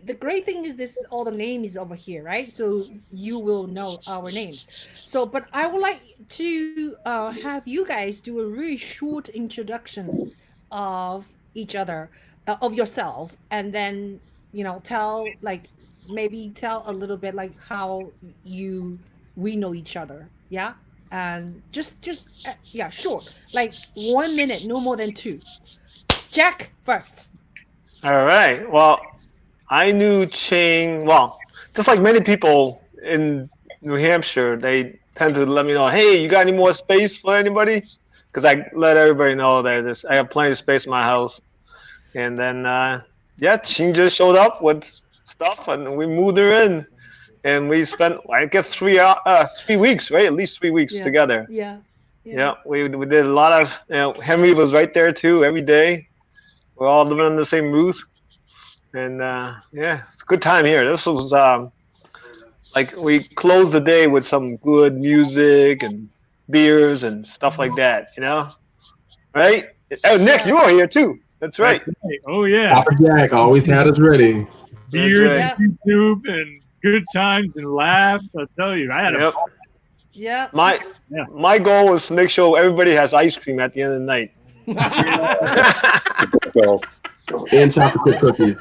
the great thing is this is all the names over here, right? So you will know our names. So, but I would like to have you guys do a really short introduction of each other, of yourself, and then tell like maybe tell a little bit like how you we know each other, yeah, and just yeah, short, like 1 minute, no more than two. Jack first. All right. Well, I knew Ching. Well, just like many people in New Hampshire, they tend to let me know, "Hey, you got any more space for anybody?" Because I let everybody know that I have plenty of space in my house. And then, yeah, Ching just showed up with stuff, and we moved her in, and we spent, I guess, 3 weeks, right? At least 3 weeks Yeah, together. yeah, yeah. Yeah, we did a lot of. Henry was right there too every day. We're all living under the same roof, and yeah, it's a good time here. This was like we closed the day with some good music and beers and stuff like that. Right? Oh, Nick, Yeah. you are here too. That's That's right. right. Oh yeah, Papa Jack always had us ready. That's beers, right. Yep. YouTube, and good times and laughs. I tell you, I had a Yep. Yep. My Yeah. my goal was to make sure everybody has ice cream at the end of the night. So And chocolate chip cookies.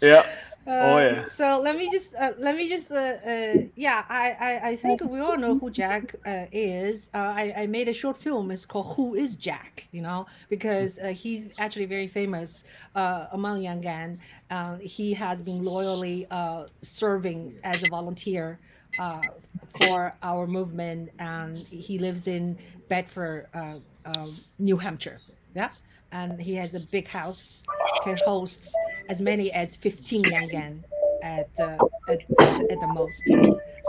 Yeah. Oh yeah. So yeah, I think we all know who Jack is. I made a short film. It's called "Who Is Jack?" Because he's actually very famous among Yangon. He has been loyally serving as a volunteer for our movement, and he lives in Bedford, New Hampshire. Yeah, and he has a big house, can host as many as 15 Yangan at the most.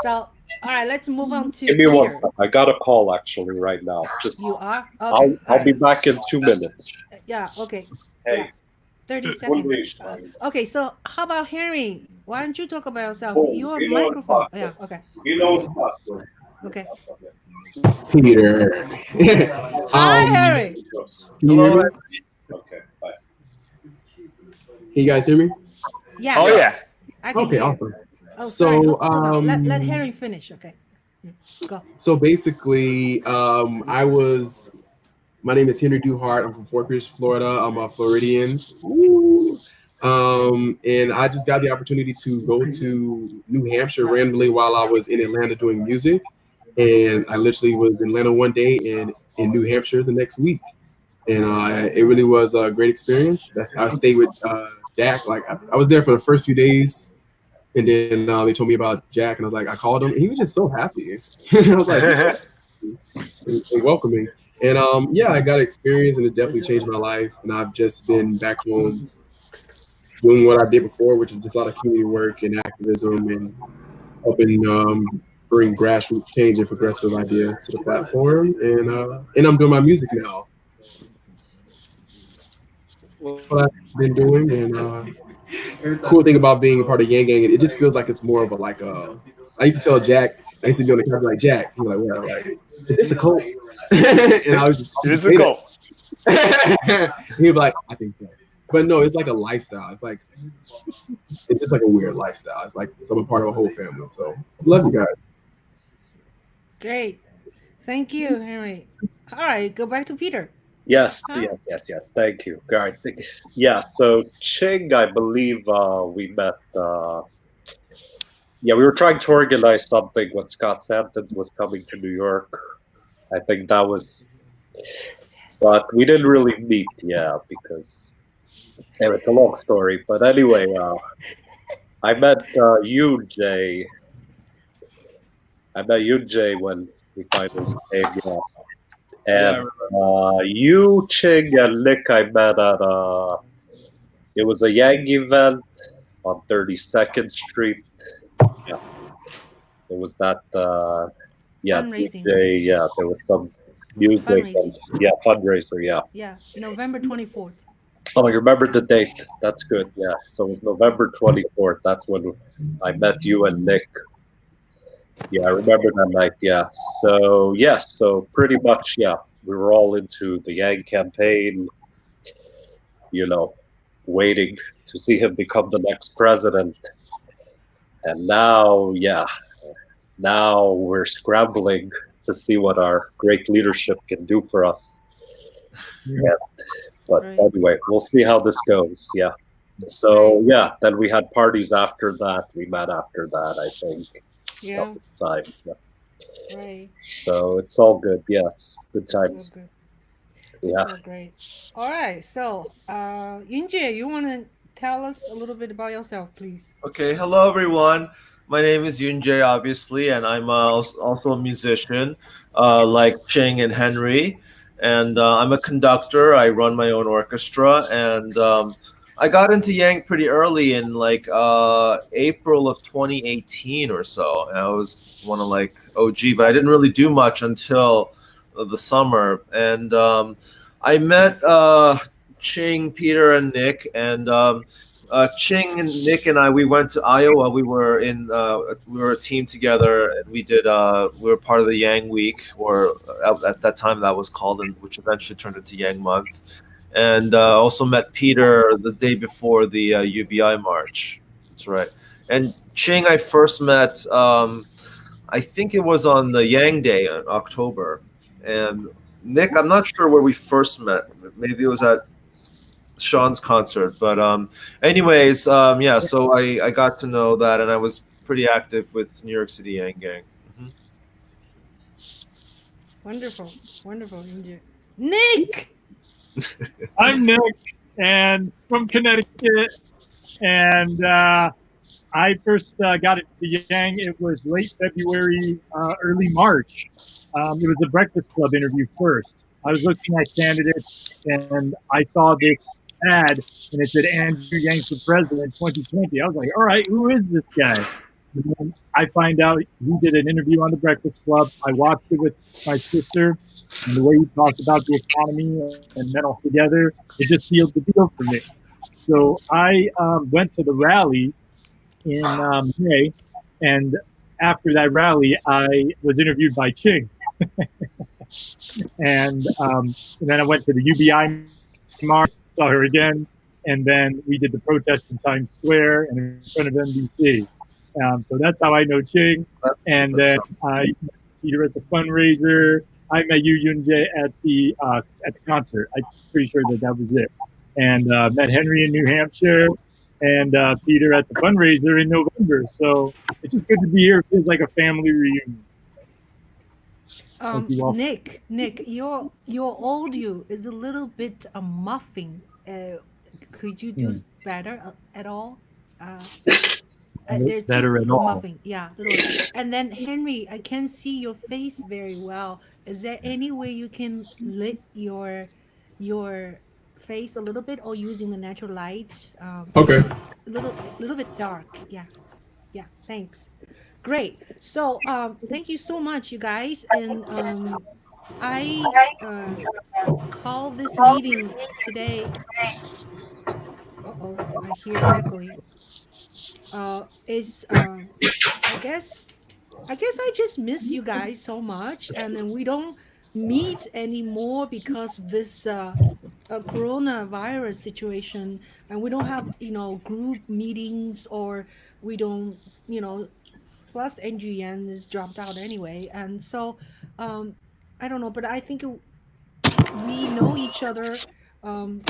So, all right, let's move on to give me one. Peter. I got a call actually right now. Just You are? Okay. I'll all be right. back in 2 minutes. Yeah, okay. Hey, Yeah, 30 one seconds. minute. Okay, so how about Henry? Why don't you talk about yourself? Oh, Your you know microphone. it's Yeah, okay. You know it's possible. Okay. Peter. Hi, um, Henry. can you hear me? Okay, bye. Can you guys hear me? Yeah, Oh yeah. I can Okay, hear. awesome. Oh, sorry. So, Hold on. Let Henry finish. Okay. Yeah, go. So basically, my name is Henry Duhart. I'm from Fort Pierce, Florida. I'm a Floridian. Woo. And I just got the opportunity to go to New Hampshire randomly while I was in Atlanta doing music. And I literally was in Atlanta one day and in New Hampshire the next week. And it really was a great experience. I stayed with Jack. Like I was there for the first few days. And then they told me about Jack, and I was like, I called him. And he was just so happy. I was like, and welcoming. And yeah, I got experience, and it definitely changed my life. And I've just been back home doing what I did before, which is just a lot of community work and activism and helping bring grassroots change and progressive ideas to the platform. And I'm doing my music now. What I've been doing, and cool thing about being a part of Yang Gang, it just feels like it's more of a like a. I used to tell Jack, I used to be on the camera like Jack. He's like, well, like, is this a cult? And I was just, It's a goal. he'd be like, I think so. But no, it's like a lifestyle. It's just like a weird lifestyle. It's like I'm a part of a whole family. So love you guys. Great. Thank you, Henry. All right, go back to Peter. Yes, Huh? yes. Thank you. All right. Yeah. So Ching, I believe we met. Yeah, we were trying to organize something when Scott Sampson was coming to New York. I think that was, Yes, yes. but we didn't really meet. Yeah, because anyway, it's a long story. But anyway, I met Yoon Jae. I met Yoon Jae when we finally came. Yeah. And you, Ching, and Nick, I met at it was a Yang event on 32nd Street. Yeah, it was that. Yeah, Fundraising. DJ, yeah, there was some music. Fundraising. And, yeah, fundraiser. Yeah. Yeah, November 24th. Oh, you remember the date? That's good. Yeah. So it was November 24th. That's when I met you and Nick. Yeah, I remember that night. Yeah. So yes. So pretty much, yeah, we were all into the Yang campaign. You know, waiting to see him become the next president. And now, now we're scrambling to see what our great leadership can do for us. Yeah. But anyway, we'll see how this goes. Yeah. So then we had parties after that. We met after that, I think. A couple times. Yeah. Right. So it's all good. Yeah, it's good times. So good. Yeah. So great. All right. So, Yoon Jae, you want to tell us a little bit about yourself, please? Okay. Hello, everyone. My name is Yoon Jae, obviously, and I'm also a musician, like Ching and Henry. And I'm a conductor. I run my own orchestra, and I got into Yang pretty early in like April of 2018 or so. And I was one of like OG, but I didn't really do much until the summer. And I met Ching, Peter, and Nick, and Ching and Nick and I, we went to Iowa. We were a team together, and we were part of the Yang Week, or at that time that was called, and which eventually turned into Yang Month. And also met Peter the day before the UBI march. That's right. And Ching, I first met, I think it was on the Yang Day in October. And Nick, I'm not sure where we first met. Maybe it was at Sean's concert, but anyways, so I got to know that, and I was pretty active with New York City Yang Gang. Mm-hmm. Wonderful. Nick! I'm Nick, and from Connecticut, and I first got into Yang. It was late February, early March. It was a Breakfast Club interview first. I was looking at candidates, and I saw this ad, and it said Andrew Yang for president 2020. I was like, all right, who is this guy? And then I find out he did an interview on the Breakfast Club. I watched it with my sister, and the way he talked about the economy and mental together, it just sealed the deal for me. So I went to the rally in May, and after that rally, I was interviewed by Ching. and then I went to the UBI march, saw her again, and then we did the protest in Times Square and in front of NBC. So that's how I know Ching. And then I met Peter at the fundraiser. I met you, Yoon Jae, at the concert. I'm pretty sure that was it. And met Henry in New Hampshire, and Peter at the fundraiser in November. So it's just good to be here. It feels like a family reunion. Nick, your audio is a little bit muffing. Could you do better at all? There's better just at a all. muffing. Yeah, little. And then Henry, I can see your face very well. Is there any way you can lit your face a little bit, or using the natural light? Okay. It's a little bit dark. Yeah. Thanks. Great. So thank you so much, you guys. And I call this meeting today. I hear echoing. I guess I just miss you guys so much, and then we don't meet anymore because this coronavirus situation, and we don't have group meetings, or we don't plus Andrew Yan is dropped out anyway, and so I don't know, but I think we know each other. Some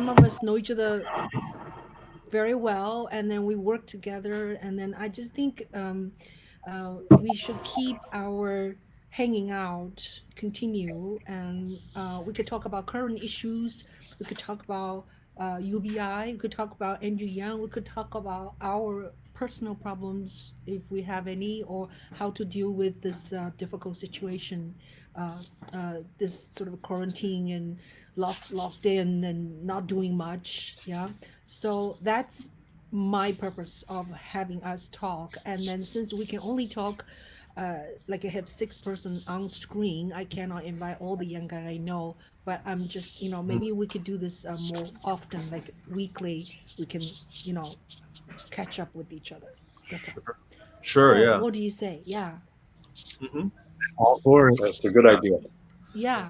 of us know each other very well, and then we work together, and then I just think we should keep our hanging out continue, and we could talk about current issues, we could talk about UBI, we could talk about Andrew Yang, we could talk about our personal problems if we have any, or how to deal with this difficult situation, this sort of quarantine and locked in and not doing much. So that's my purpose of having us talk. And then since we can only talk like I have 6 person on screen, I cannot invite all the young guys I know, but I'm just maybe we could do this more often, like weekly. We can catch up with each other. That's all. Sure. So, Yeah. what do you say? Yeah. Mm-hmm. All for it. That's a good idea. Yeah.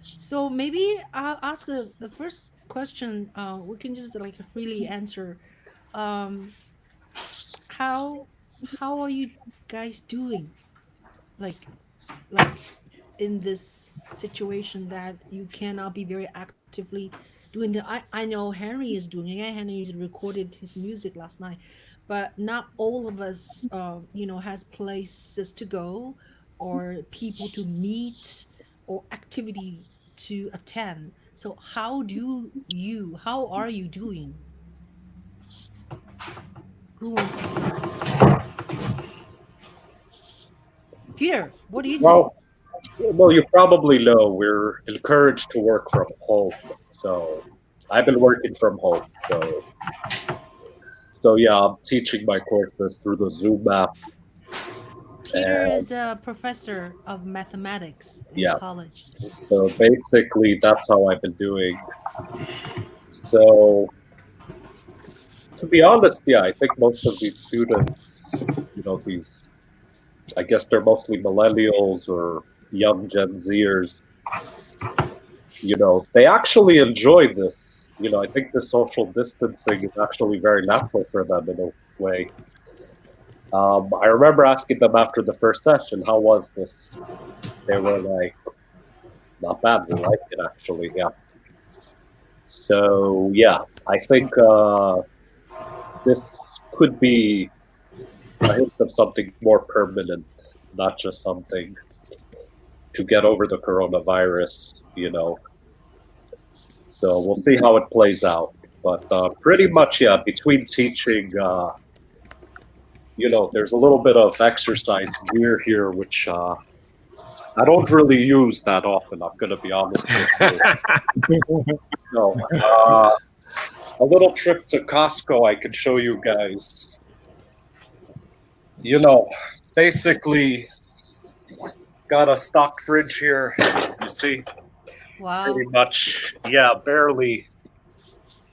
So maybe I'll ask the first question, we can just like freely answer. Um, how how are you guys doing? Like like in this situation that you cannot be very actively doing the I know Henry is doing it. Henry recorded his music last night, but not all of us has places to go or people to meet or activity to attend. So how are you doing? Who wants to start? Peter, what do you say? Well, you probably know we're encouraged to work from home. So I've been working from home. So yeah, I'm teaching my courses through the Zoom app. Peter And is a professor of mathematics in yeah, college. so basically that's how I've been doing. So to be honest, yeah, I think most of these students, these, I guess they're mostly millennials or young Gen Zers, they actually enjoy this. I think the social distancing is actually very natural for them in a way. I remember asking them after the first session, how was this? They were like, not bad, we liked it actually, yeah. So, yeah, I think this could be a hint of something more permanent, not just something to get over the coronavirus. So we'll see how it plays out. But pretty much, yeah, between teaching, there's a little bit of exercise gear here, which I don't really use that often. I'm going to be honest with you. No, a little trip to Costco I could show you guys. Basically got a stock fridge here. You see? Wow. Pretty much, yeah, barely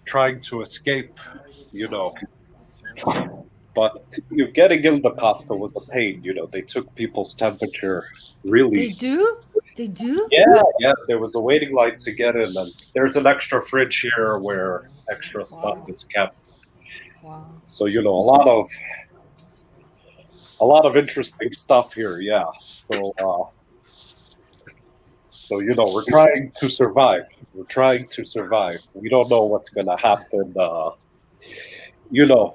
trying to escape, But getting into Costco was a pain, They took people's temperature really. They do? They do? Yeah. There was a waiting line to get in, and there's an extra fridge here where extra stuff is kept. Wow. So a lot of interesting stuff here. Yeah. So we're trying to survive. We don't know what's going to happen.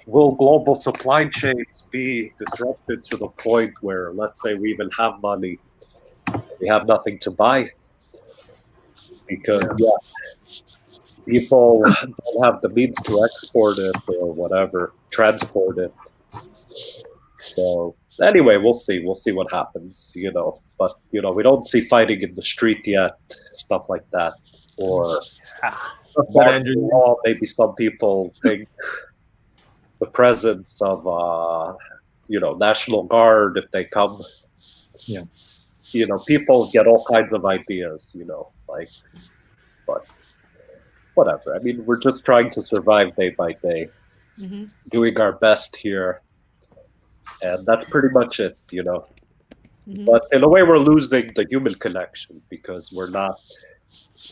Will global supply chains be disrupted to the point where, let's say, we even have money, we have nothing to buy? Because, people don't have the means to export it or whatever, transport it. So, anyway, we'll see. We'll see what happens, But, we don't see fighting in the street yet, stuff like that. Or maybe some people think the presence of National Guard if they come. Yeah. People get all kinds of ideas, but whatever. I mean, we're just trying to survive day by day, doing our best here, and that's pretty much it, But in a way, we're losing the human connection because we're not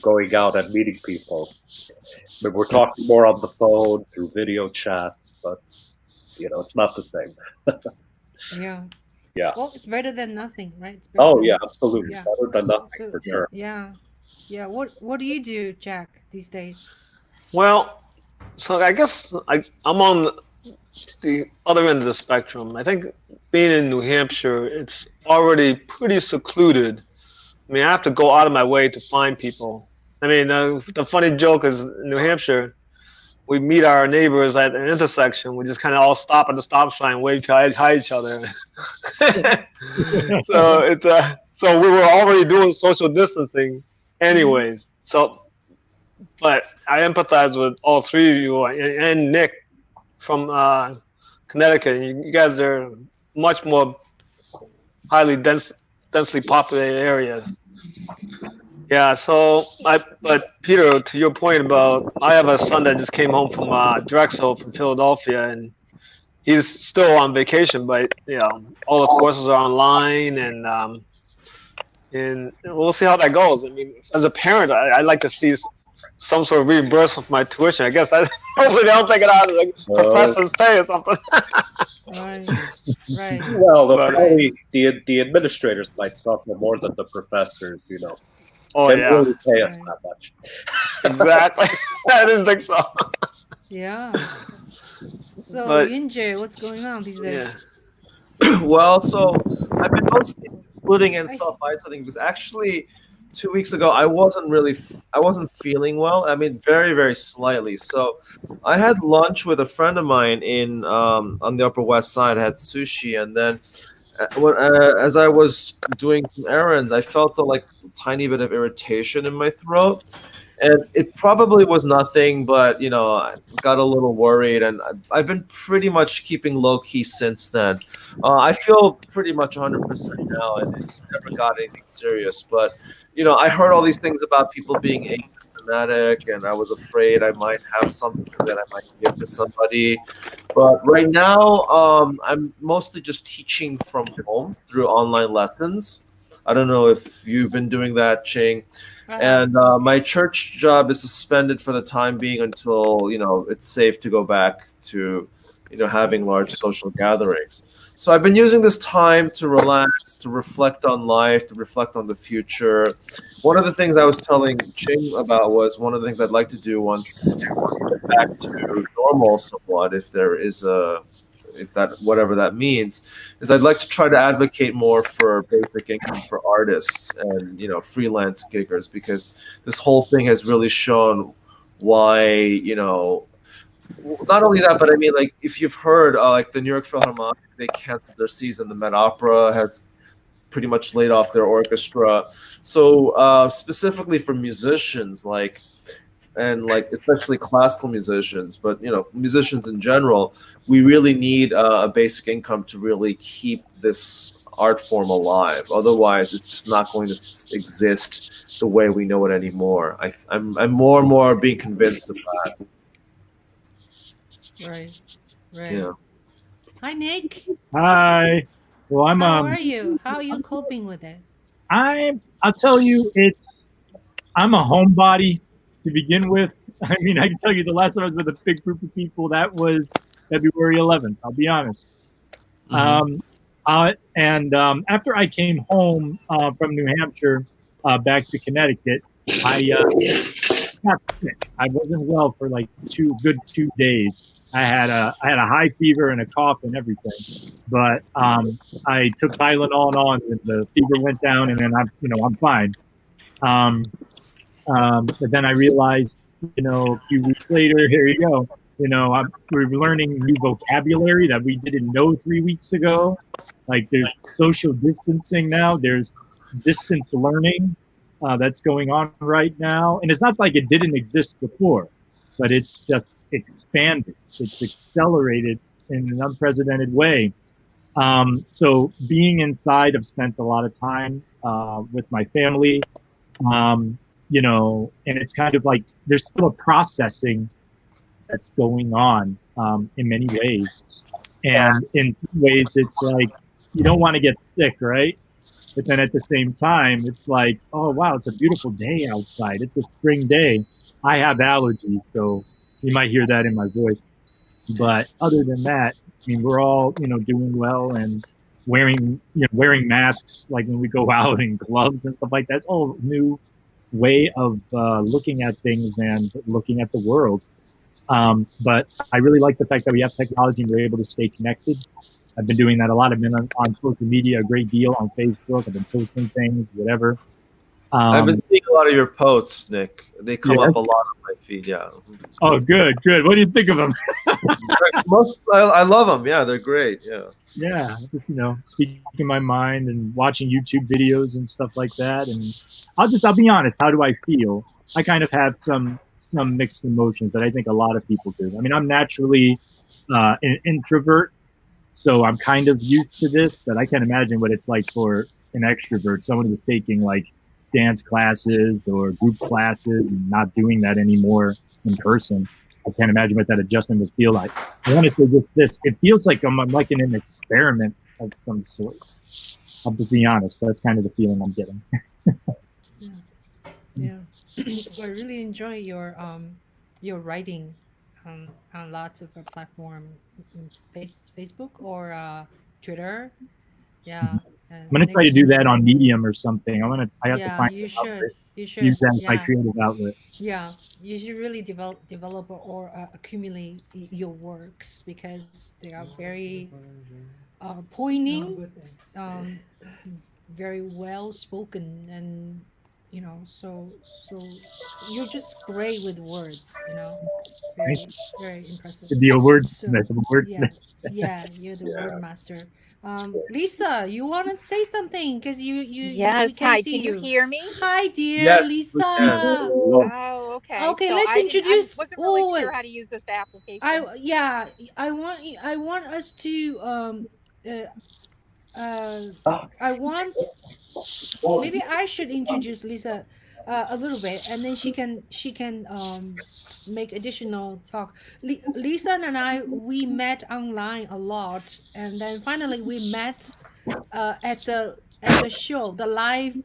going out and meeting people. But we're talking more on the phone through video chats, but it's not the same. Yeah. Yeah. Well, it's better than nothing, right? Yeah, absolutely. Yeah. Better than nothing for sure. Yeah. Yeah. What do you do, Jack, these days? Well, so I guess I'm on the other end of the spectrum. I think being in New Hampshire, it's already pretty secluded. I mean, I have to go out of my way to find people. I mean, the funny joke is in New Hampshire, we meet our neighbors at an intersection. We just kind of all stop at the stop sign, wave to hi each other. So so we were already doing social distancing, anyways. So, but I empathize with all three of you and Nick from Connecticut. You guys are much more highly densely populated areas. Yeah, but Peter, to your point about, I have a son that just came home from Drexel from Philadelphia, and he's still on vacation, but all the courses are online, and we'll see how that goes. I mean, as a parent, I like to see some sort of reimbursement for my tuition. I guess that hopefully they don't take it out of the professor's pay or something. Right. Right. Well, But- probably the administrators might suffer more than the professors. You know, Oh they yeah, don't really pay us Right. that much. exactly. I didn't think so. Yeah. So But- Yoon Jae, what's going on these days? Yeah. Well, so I've been mostly secluding and self-isolating because actually 2 weeks ago I wasn't feeling well. I mean, very, very slightly. So I had lunch with a friend of mine in on the Upper West Side. I had sushi, and then as I was doing some errands, I felt a tiny bit of irritation in my throat. And it probably was nothing, but I got a little worried, and I've been pretty much keeping low key since then. I feel pretty much 100% now, and it never got anything serious. But I heard all these things about people being asymptomatic, and I was afraid I might have something that I might give to somebody. But right now, I'm mostly just teaching from home through online lessons. I don't know if you've been doing that, Ching. And my church job is suspended for the time being until it's safe to go back to having large social gatherings. So I've been using this time to relax, to reflect on life, to reflect on the future. One of the things I was telling Ching about was one of the things I'd like to do once we get back to normal somewhat, if that whatever that means, is I'd like to try to advocate more for basic income for artists and freelance giggers, because this whole thing has really shown why not only that, but I mean, if you've heard the New York Philharmonic, they canceled their season. The Met Opera has pretty much laid off their orchestra. So specifically for musicians, and especially classical musicians, but musicians in general, we really need a basic income to really keep this art form alive. Otherwise, it's just not going to exist the way we know it anymore. I'm more and more being convinced of that. Right. Right. Yeah. Hi, Nick. Hi. Well, I'm How are you? How are you coping with it? I'll tell you, I'm a homebody to begin with. I mean, I can tell you the last time I was with a big group of people, that was February 11th. I'll be honest. After I came home from New Hampshire back to Connecticut, I got sick. I wasn't well for like 2 days. I had a high fever and a cough and everything, but I took Tylenol and all, and the fever went down, and then I'm fine. But then I realized, a few weeks later, here you go. We're learning new vocabulary that we didn't know 3 weeks ago. Like there's social distancing now. There's distance learning that's going on right now. And it's not like it didn't exist before, but it's just expanded. It's accelerated in an unprecedented way. So being inside, I've spent a lot of time with my family, and it's kind of like there's still a processing that's going on in many ways. And in some ways, it's like you don't want to get sick, right? But then at the same time, it's like, oh, wow, it's a beautiful day outside. It's a spring day. I have allergies, so you might hear that in my voice. But other than that, I mean, we're all, doing well and wearing masks, like when we go out, and gloves and stuff like that. It's all a new way of looking at things and looking at the world. But I really like the fact that we have technology and we're able to stay connected. I've been doing that a lot. I've been on social media a great deal, on Facebook. I've been posting things, whatever. I've been seeing a lot of your posts, Nick. They come up a lot on my feed. Yeah. Oh, good. What do you think of them? I love them. Yeah, they're great. Yeah. Yeah, just speaking my mind and watching YouTube videos and stuff like that. And I'll be honest. How do I feel? I kind of have some mixed emotions that I think a lot of people do. I mean, I'm naturally an introvert, so I'm kind of used to this. But I can't imagine what it's like for an extrovert, someone who's taking like dance classes or group classes and not doing that anymore in person. I can't imagine what that adjustment must feel like. I want to say this. It feels like I'm like in an experiment of some sort. I'll just be honest. That's kind of the feeling I'm getting. Yeah. I really enjoy your writing on lots of platform, Facebook or Twitter. Yeah, and I'm gonna try to Nick's do that really on Medium or something. I have to yeah. find You an should outlet. you Use should that as my yeah creative outlet. yeah. You should really develop or accumulate your works because they are very poignant, um, very well spoken, and so you're just great with words. It's Thank very very impressive. you. To be a So wordsmith, a yeah, wordsmith. yeah, you're the Yeah, word master. it's great. Lisa, you want to say something because we Yes, can hi. see Can you you. hear me? Hi, dear Yes, we can. Lisa. Hello. Oh, okay. Okay, So let's I didn't. I introduce. wasn't really Oh, sure wait. how to use this application. Yeah, I want us to uh, uh Ah, I want maybe I should introduce Lisa a little bit, and then she can make additional talk. Lisa and I, we met online a lot, and then finally we met at the show, the live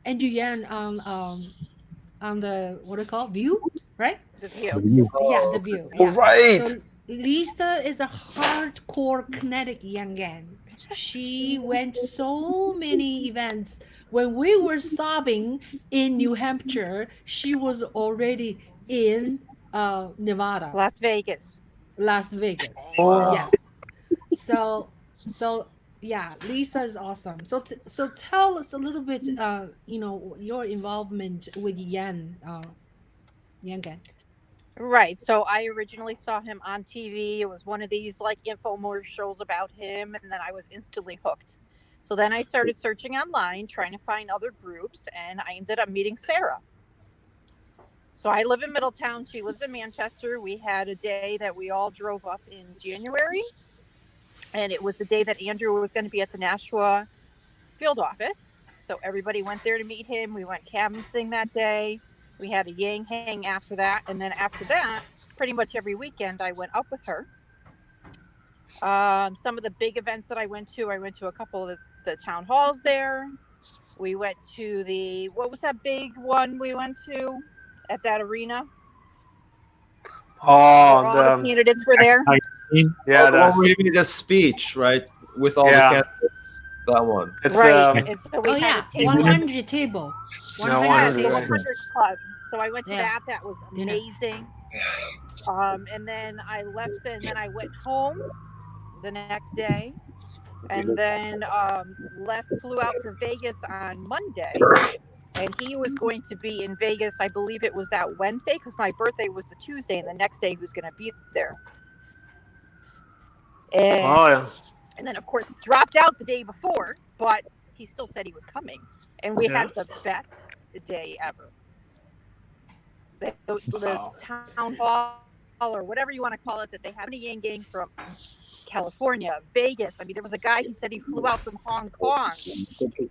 Andrew Yan on the what do you call View, right? The view. You. Yeah, Oh, the okay. View. Oh, Yeah. right. So Lisa is a hardcore kinetic Yangan. She went so many events. When we were sobbing in New Hampshire, she was already in Nevada, Las Vegas. Las Vegas. Oh, Yeah. So so yeah, Lisa is awesome. So tell us a little bit your involvement with Yangan. Right. So I originally saw him on TV. It was one of these like infomercials about him, and then I was instantly hooked. So then I started searching online, trying to find other groups, and I ended up meeting Sarah. So I live in Middletown. She lives in Manchester. We had a day that we all drove up in January, and it was the day that Andrew was going to be at the Nashua field office. So everybody went there to meet him. We went canvassing that day. We had a yang hang after that. And then after that, pretty much every weekend, I went up with her. Some of the big events that I went to a couple of the town halls there. We went to what was that big one we went to at that arena where oh, all the candidates were there? yeah, Oh, the one the where you made a speech, right, with all the yeah, candidates. That one. it's Right. And so we Oh had yeah, a table. 100 table. No, 100 Yes, 100, the table. right. 100 Club. So I went to Yeah, that. That was dinner. amazing. And then I left, and then I went home the next day, and then flew out for Vegas on Monday. And he was going to be in Vegas, I believe it was that Wednesday, because my birthday was the Tuesday, and the next day he was going to be there. And, Oh, yeah. and then, of course, dropped out the day before, but he still said he was coming. And we Yeah. had the best day ever. The town hall, or whatever you want to call it, that they had a Yang gang from California, Vegas. I mean, there was a guy, he said he flew out from Hong Kong.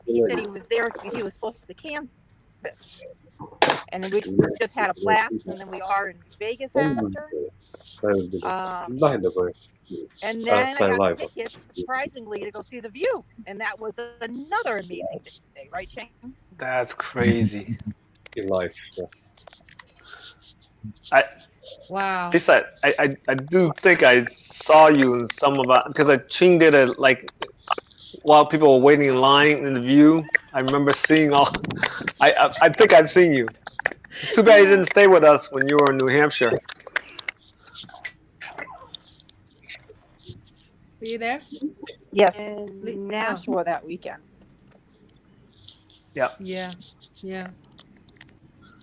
He said he was there, he was supposed to canvass. And then we just had a blast, and then we are in Vegas after. And then I got tickets, surprisingly, to go see The View. And that was another amazing day, right, Ching? That's crazy. In life, yeah. Wow. Lisa, I do think I saw you in some of it because I Ching did it like while people were waiting in line in the View. I remember seeing all. I think I've seen you. It's too bad you didn't stay with us when you were in New Hampshire. Were you there? Yes, Oh. in Nashua that weekend. Yeah. Yeah. Yeah.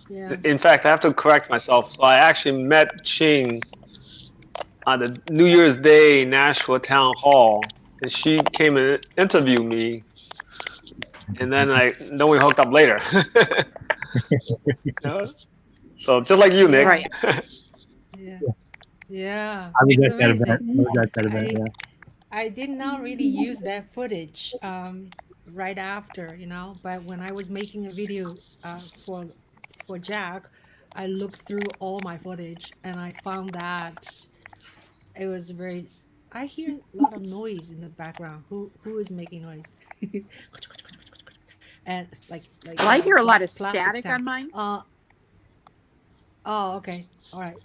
Yeah. In fact, I have to correct myself. So I actually met Ching on the New Year's Day Nashua Town Hall, and she came and interviewed me, and then we hooked up later. Yeah. So just like you, Nick. Right. Yeah. Yeah. I was It's at that event. amazing. Yeah. I did not really use that footage right after, but when I was making a video for Jack, I looked through all my footage and I found that it was very. I hear a lot of noise in the background. Who is making noise? And it's like Well, I hear a lot of plastic static sound. on mine. Oh, okay. All right.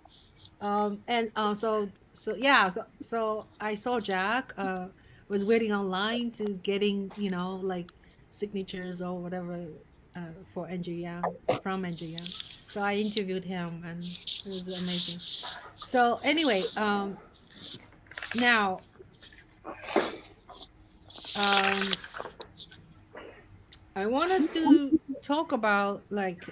And so yeah, so I saw Jack. Was waiting online to getting like signatures or whatever for Andrew Yang from Andrew Yang. So I interviewed him and it was amazing. So anyway, now um, I want us to talk about like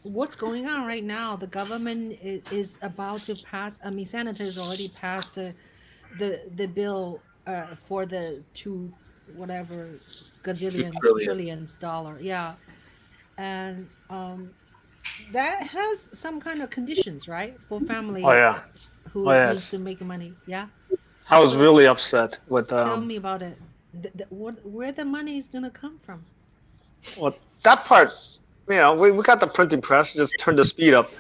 what's going on right now. The government is about to pass. I mean, senators already passed the bill for the two whatever 2 gazillions trillion. trillions dollar. Yeah, and that has some kind of conditions, right, for family Oh yeah. who Oh needs yes. to make money. Yeah. I was So really upset with tell me about it. Where the money is gonna come from? well that part. We got the printing press. Just turn the speed up.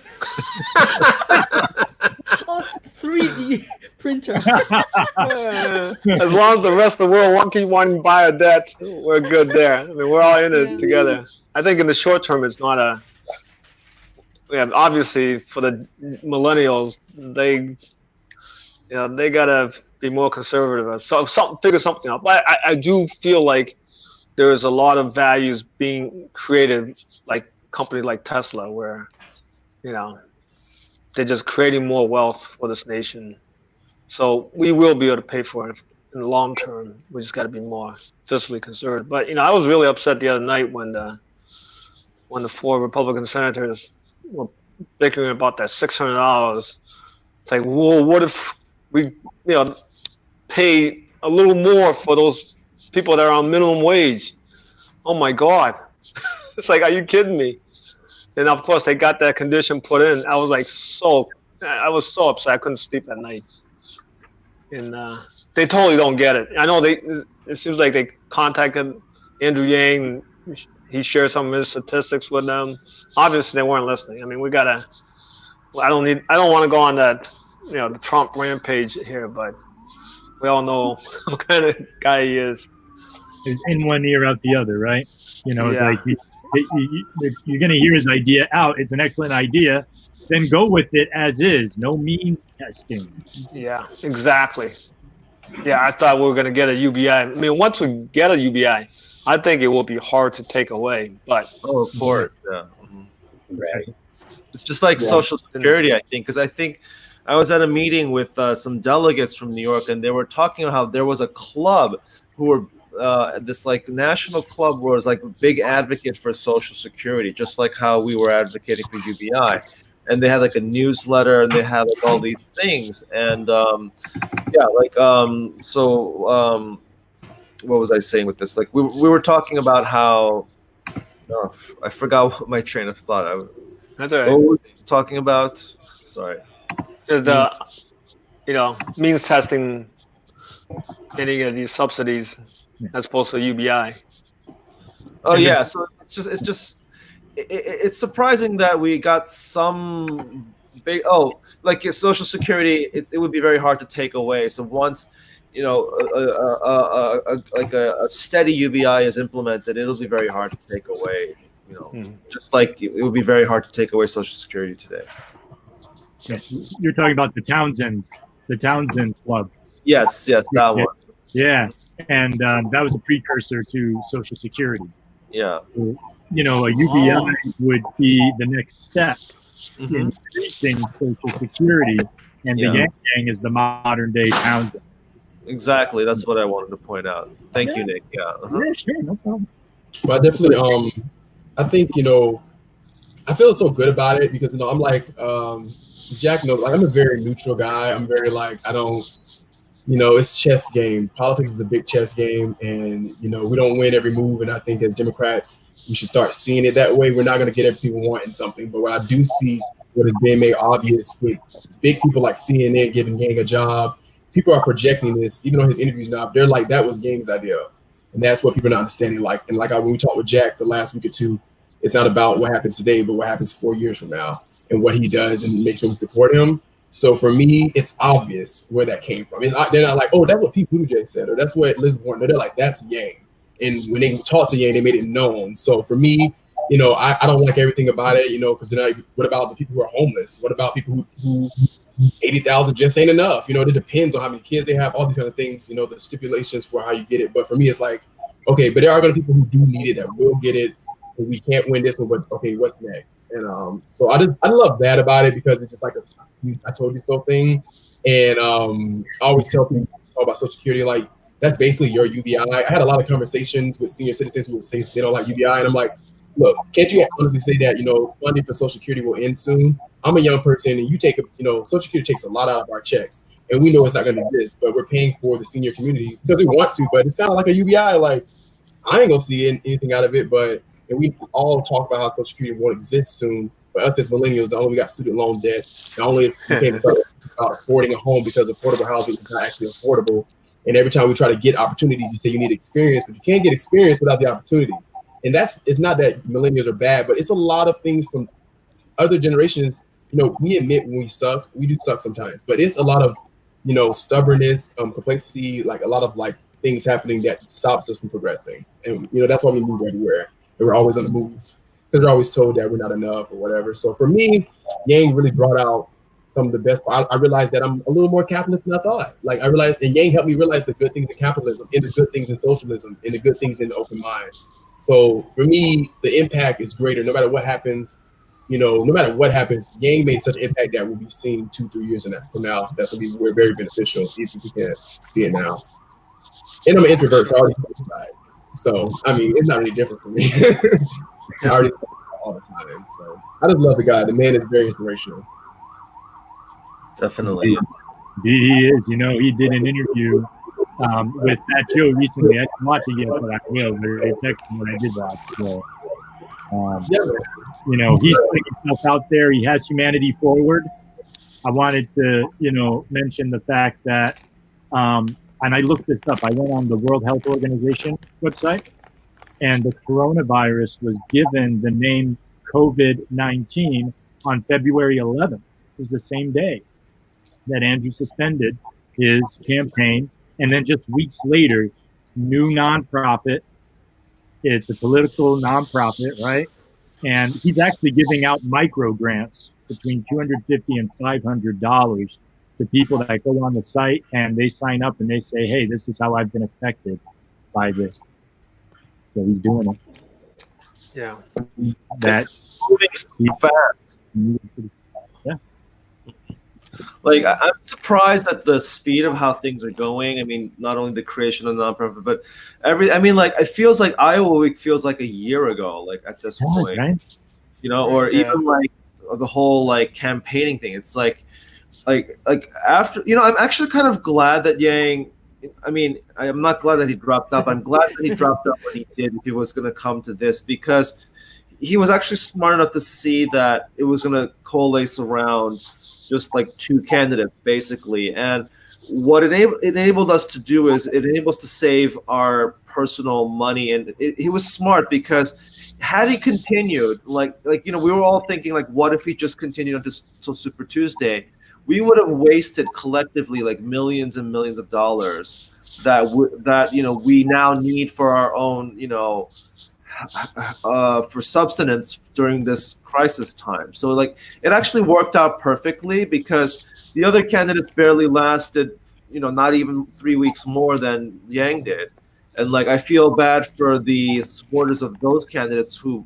Oh, 3D printer. As long as the rest of the world won't keep wanting to buy a debt, we're good there. I mean, we're all in it Yeah. together. I think in the short term, it's not a. Yeah, obviously for the millennials, they gotta be more conservative. So figure something out. But I do feel like there's a lot of values being created, like companies like Tesla, where they're just creating more wealth for this nation. So we will be able to pay for it in the long term. We just got to be more fiscally conservative. But I was really upset the other night when the 4 Republican senators were bickering about that $600. It's like, well, what if we pay a little more for those people that are on minimum wage? Oh my God! It's like, are you kidding me? And of course, they got that condition put in. I was so upset. I couldn't sleep at night. And they totally don't get it. I know it seems like they contacted Andrew Yang. He shared some of his statistics with them. Obviously, they weren't listening. I mean, I don't want to go on that, the Trump rampage here, but we all know what kind of guy he is. It's in one ear, out the other, right? It's Yeah. like you're going to hear his idea out. It's an excellent idea. Then go with it as is. No means testing. Yeah, exactly. Yeah, I thought we were going to get a UBI. I mean, once we get a UBI, I think it will be hard to take away. But Oh, of course. Yeah. Right. It's just like Social Security, I think, because I think I was at a meeting with some delegates from New York, and they were talking about how there was a club who were this like national club was like a big advocate for Social Security, just like how we were advocating for UBI. And they had like a newsletter, and they had like all these things, and what was I saying with this? Like we were talking about how I forgot what my train of thought. that's all right. What were we talking about? Sorry. The means testing any of these subsidies as opposed to UBI. Oh yeah, so it's surprising that we got some big like your Social Security. It would be very hard to take away. So once a steady UBI is implemented, it'll be very hard to take away. Just like it would be very hard to take away Social Security today. Yeah. You're talking about the Townsend Club. Yes, that one. Yeah, and that was a precursor to Social Security. Yeah. So, a UBI would be the next step Mm-hmm. in increasing Social Security, and the Yang is the modern day Townsend. Exactly. That's what I wanted to point out. Thank you, Nick. Yeah. Yeah, sure, no problem. But I definitely, I think, I feel so good about it because, I'm like, Jack knows, like, I'm a very neutral guy. I'm very like, I don't, it's chess game. Politics is a big chess game, and, we don't win every move. And I think as Democrats, we should start seeing it that way. We're not going to get everything we want in something. But what I do see, what is being made obvious with big people like CNN giving Yang a job, people are projecting this, even on his interviews now, they're like, that was Yang's idea. And that's what people are not understanding. Like, and like when we talked with Jack the last week or two, it's not about what happens today, but what happens 4 years from now and what he does and make sure we support him. So for me, it's obvious where that came from. They're not like, oh, that's what Pete Buttigieg said, or that's what Liz Warren. They're like, that's Yang. And when they talked to Yang, they made it known. So for me, I don't like everything about it, because what about the people who are homeless? What about people who 80,000 just ain't enough? It depends on how many kids they have, all these kind of things, the stipulations for how you get it. But for me, it's like, okay, but there are going to be people who do need it, that will get it. And we can't win this one, but okay, what's next? And so I love that about it, because it's just like I told you so thing. And I always tell people talk about Social Security, like, that's basically your UBI. I had a lot of conversations with senior citizens who would say they don't like UBI, and I'm like, look, can't you honestly say that, funding for Social Security will end soon? I'm a young person, and Social Security takes a lot out of our checks, and we know it's not going to exist, but we're paying for the senior community because we want to, but it's kind of like a UBI. Like, I ain't going to see anything out of it, and we all talk about how Social Security won't exist soon. But us as millennials, not only we got student loan debts, not only we can't start about affording a home because affordable housing is not actually affordable. And every time we try to get opportunities, you say you need experience, but you can't get experience without the opportunity. And it's not that millennials are bad, but it's a lot of things from other generations. We admit when we suck, we do suck sometimes, but it's a lot of, stubbornness, complacency, like a lot of like things happening that stops us from progressing. And, that's why we move everywhere. And we're always on the move because we're always told that we're not enough or whatever. So for me, Yang really brought out some of the best. I realized that I'm a little more capitalist than I thought. Like I realized, and Yang helped me realize the good things in capitalism, and the good things in socialism, and the good things in the open mind. So for me, the impact is greater no matter what happens. No matter what happens, Yang made such an impact that will be seen 2-3 years from now. That's going to be very beneficial if you can see it now. And I'm an introvert, so I already inside. So I mean, it's not really different for me. I already all the time. So I just love the guy. The man is very inspirational. Definitely. Indeed, he is. He did an interview with Fat Joe recently. I didn't watch it yet, but I will. But it's excellent when I did watch. So, he's putting himself out there. He has humanity forward. I wanted to, mention the fact that, and I looked this up. I went on the World Health Organization website, and the coronavirus was given the name COVID-19 on February 11th. It was the same day that Andrew suspended his campaign. And then just weeks later, new nonprofit. It's a political nonprofit, right? And he's actually giving out micro grants between $250 and $500 to people that go on the site and they sign up and they say, hey, this is how I've been affected by this. So he's doing it. Yeah. That's moving fast. Yeah. Like, I'm surprised at the speed of how things are going. I mean, not only the creation of the nonprofit, but it feels like Iowa Week feels like a year ago, like at this point, right? Or even like the whole like campaigning thing. It's like after, I'm actually kind of glad that Yang, I'm not glad that he dropped up. I'm glad that he dropped up when he did, if he was going to come to this, because he was actually smart enough to see that it was going to coalesce around just like two candidates, basically. And what it enabled us to do is it enables to save our personal money. And he was smart, because had he continued, like we were all thinking, like, what if he just continued until Super Tuesday? We would have wasted collectively like millions and millions of dollars that we now need for our own, for subsistence during this crisis time. So like it actually worked out perfectly, because the other candidates barely lasted, not even 3 weeks more than Yang did. And like I feel bad for the supporters of those candidates who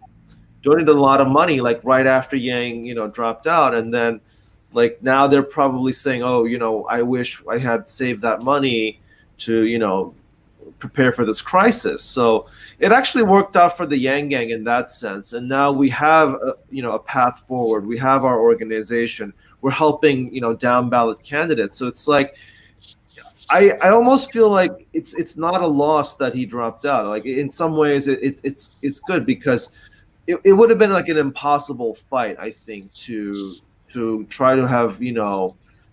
donated a lot of money like right after Yang, dropped out, and then like now they're probably saying, oh, I wish I had saved that money to, prepare for this crisis. So it actually worked out for the Yang Gang in that sense. And now we have a path forward. We have our organization. We're helping, down ballot candidates. So it's like, I almost feel like it's not a loss that he dropped out. Like in some ways it's good, because it would have been like an impossible fight, I think, to try to have,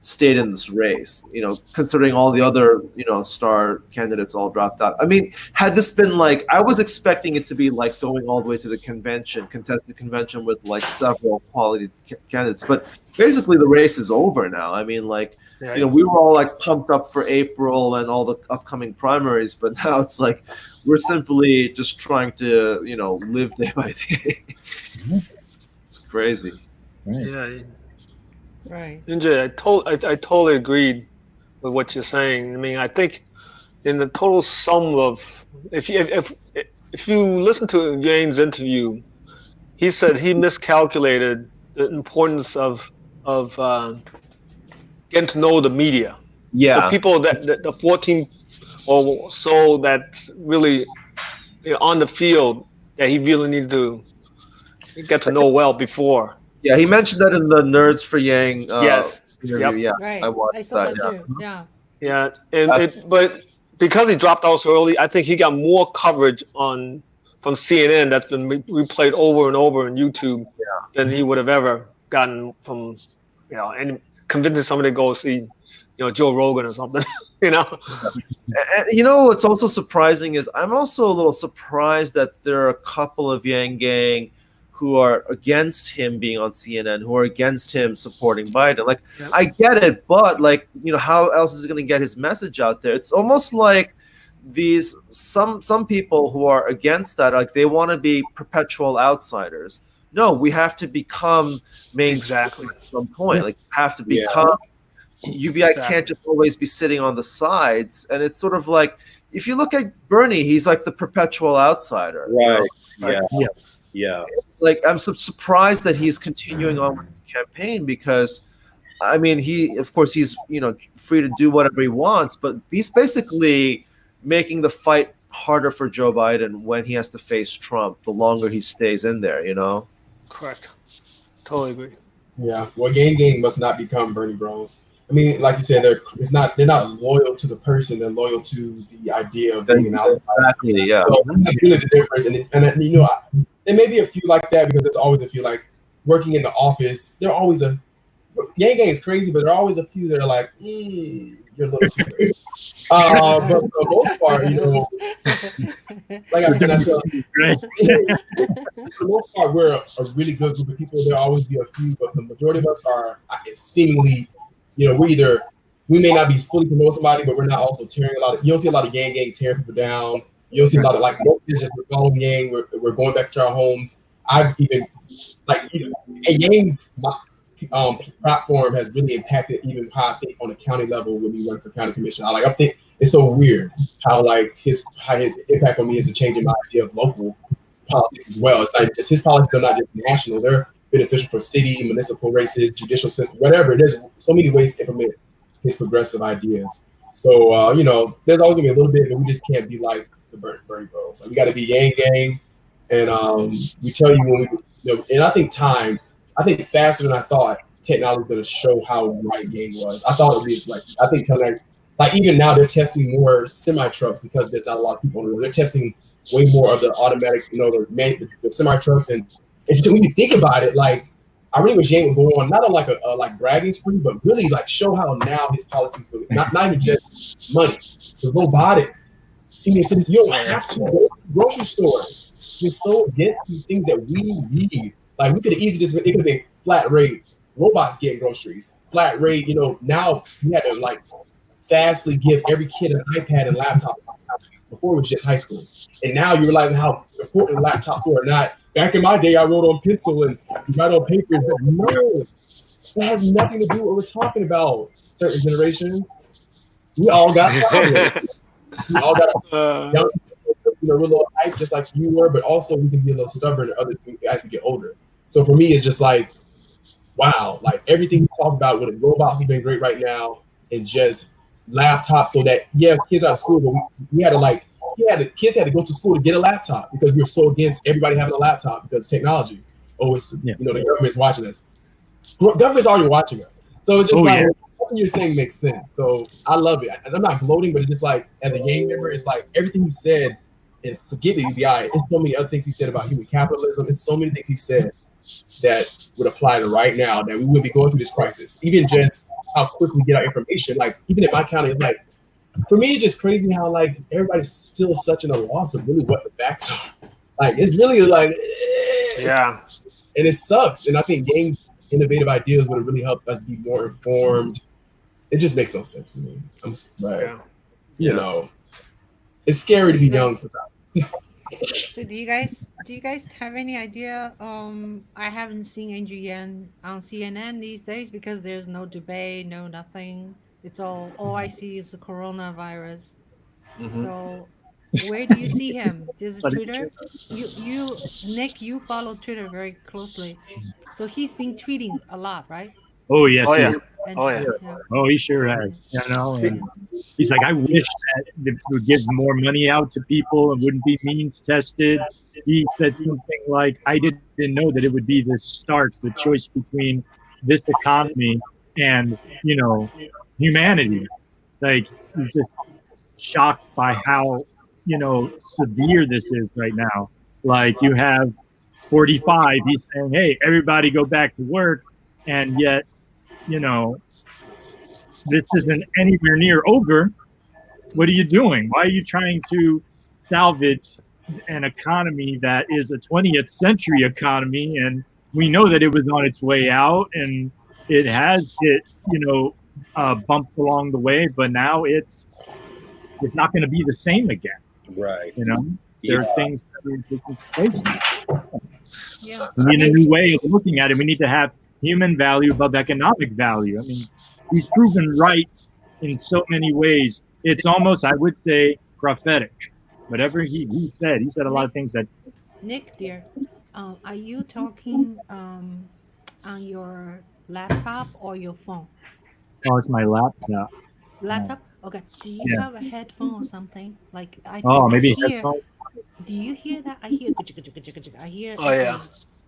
stayed in this race, considering all the other, star candidates all dropped out. I mean, had this been like, I was expecting it to be like going all the way to the contested convention with like several quality candidates, but basically the race is over now. I mean, like, we were all like pumped up for April and all the upcoming primaries, but now it's like, we're simply just trying to, live day by day. It's crazy. Right. Yeah. Right. Yoon Jae, I totally agreed with what you're saying. I mean, I think in the total sum of, if you listen to Yang's interview, he said he miscalculated the importance of getting to know the media. Yeah. The people the 14 or so that's really on the field that he really needed to get to know well before. Yeah, he mentioned that in the Nerds for Yang Yes. interview. Yep. Yeah, Right. I I saw that yeah. too. Yeah. Yeah, but because he dropped out so early, I think he got more coverage from CNN that's been replayed over and over on YouTube than he would have ever gotten from, and convincing somebody to go see, Joe Rogan or something, And, what's also surprising is I'm also a little surprised that there are a couple of Yang Gang who are against him being on CNN, who are against him supporting Biden. Like, I get it, but like, how else is he going to get his message out there? It's almost like some people who are against that, like they want to be perpetual outsiders. No, we have to become mainstream at some point. Like, have to become. UBI can't just always be sitting on the sides, and it's sort of like, if you look at Bernie, he's like the perpetual outsider. Right. Yeah. Like, I'm surprised that he's continuing on with his campaign, because, I mean, of course he's free to do whatever he wants, but he's basically making the fight harder for Joe Biden when he has to face Trump. The longer he stays in there, Correct. Totally agree. Yeah. Well, Gang must not become Bernie Bros. I mean, like you said, they're not loyal to the person; they're loyal to the idea of being an outsider. Exactly. Yeah. So that's really the difference. And there may be a few like that, because there's always a few like working in the office. There are always Gang is crazy, but there are always a few that are like, you're a little too crazy. But for the most part, like I tell you, for the most part, we're a really good group of people. There'll always be a few, but the majority of us are seemingly. We may not be fully promoting somebody, but we're not also tearing a lot of. You don't see a lot of Gang tearing people down. You don't see a lot of like it's just we're following Yang. We're going back to our homes. I've even and Yang's platform has really impacted even how I think on a county level when we run for county commission. I think it's so weird how his impact on me is a change in my idea of local politics as well. It's like his policies are not just national; they're beneficial for city, municipal races, judicial system, whatever. There's so many ways to implement his progressive ideas. So, there's always gonna be a little bit, but we just can't be like the Bernie Bros. Like, we got to be Yang, and we tell you when and I think faster than I thought, technology is gonna show how right Yang was. I thought it would be I think even now they're testing more semi trucks because there's not a lot of people on the road. They're testing way more of the automatic, the semi trucks and when you think about it, I really wish Yang would go on not on a bragging spree, but really show how now his policies go. Not even just money, the robotics, senior citizens. You don't have to go to the grocery stores. You're so against these things that we need. We could have easily it could have been flat rate. Robots getting groceries, flat rate. Now we had to fastly give every kid an iPad and laptop. Before it was just high schools, and now you're realizing how important laptops were. Not back in my day, I wrote on pencil and you write on paper. No, that has nothing to do with what we're talking about. Certain generations, we all got problems. We all got young people, we're a little hype, just like you were, but also we can be a little stubborn as we get older. So for me, it's just wow, everything we talk about with robots has been great right now, and just laptop so that kids out of school, but we had to kids had to go to school to get a laptop because we were so against everybody having a laptop because technology. The government's watching us. Government's already watching us, so it's just everything you're saying makes sense. So I love it, and I'm not gloating, but it's just as a Yang member, it's everything he said. And forget the UBI. There's so many other things he said about human capitalism. There's so many things he said that would apply to right now that we would be going through this crisis. Even just how quick we get our information. Like even in my county, it's like for me, it's just crazy how like everybody's still such in a loss of really what the facts are. Like it's really like Yeah. and it sucks. And I think Gang's innovative ideas would have really helped us be more informed. It just makes no sense to me. You know, it's scary to be young sometimes. So do you guys have any idea? I haven't seen Andrew Yang on CNN these days because there's no debate, no nothing. It's all I see is the coronavirus. So where do you see him? There's a Twitter. You Nick, you follow Twitter very closely. So he's been tweeting a lot, right? Oh yes, Oh he yeah. is. And, Oh yeah. Oh, he sure has. You know, and he's like, I wish that they would give more money out to people and wouldn't be means tested. He said something like, I didn't know that it would be this stark, the choice between this economy and, you know, humanity. Like, he's just shocked by how, you know, severe this is right now. Like, you have 45, he's saying, hey, everybody go back to work. And yet, you know, this isn't anywhere near over. What are you doing? Why are you trying to salvage an economy that is a 20th century economy? And we know that it was on its way out and it has hit, you know, bumps along the way, but now it's not going to be the same again. Right. You know, there are things that are taking place now. Yeah. We need a new way of looking at it. We need to have human value above economic value. I mean, he's proven right in so many ways. It's almost, I would say, prophetic. Whatever he said a lot of things that. Nick, dear, are you talking on your laptop or your phone? Oh, it's my laptop. Laptop? Okay. Do you have a headphone or something? Like I think Oh, I maybe hear. headphone. Do you hear that? I hear. I hear. Oh yeah.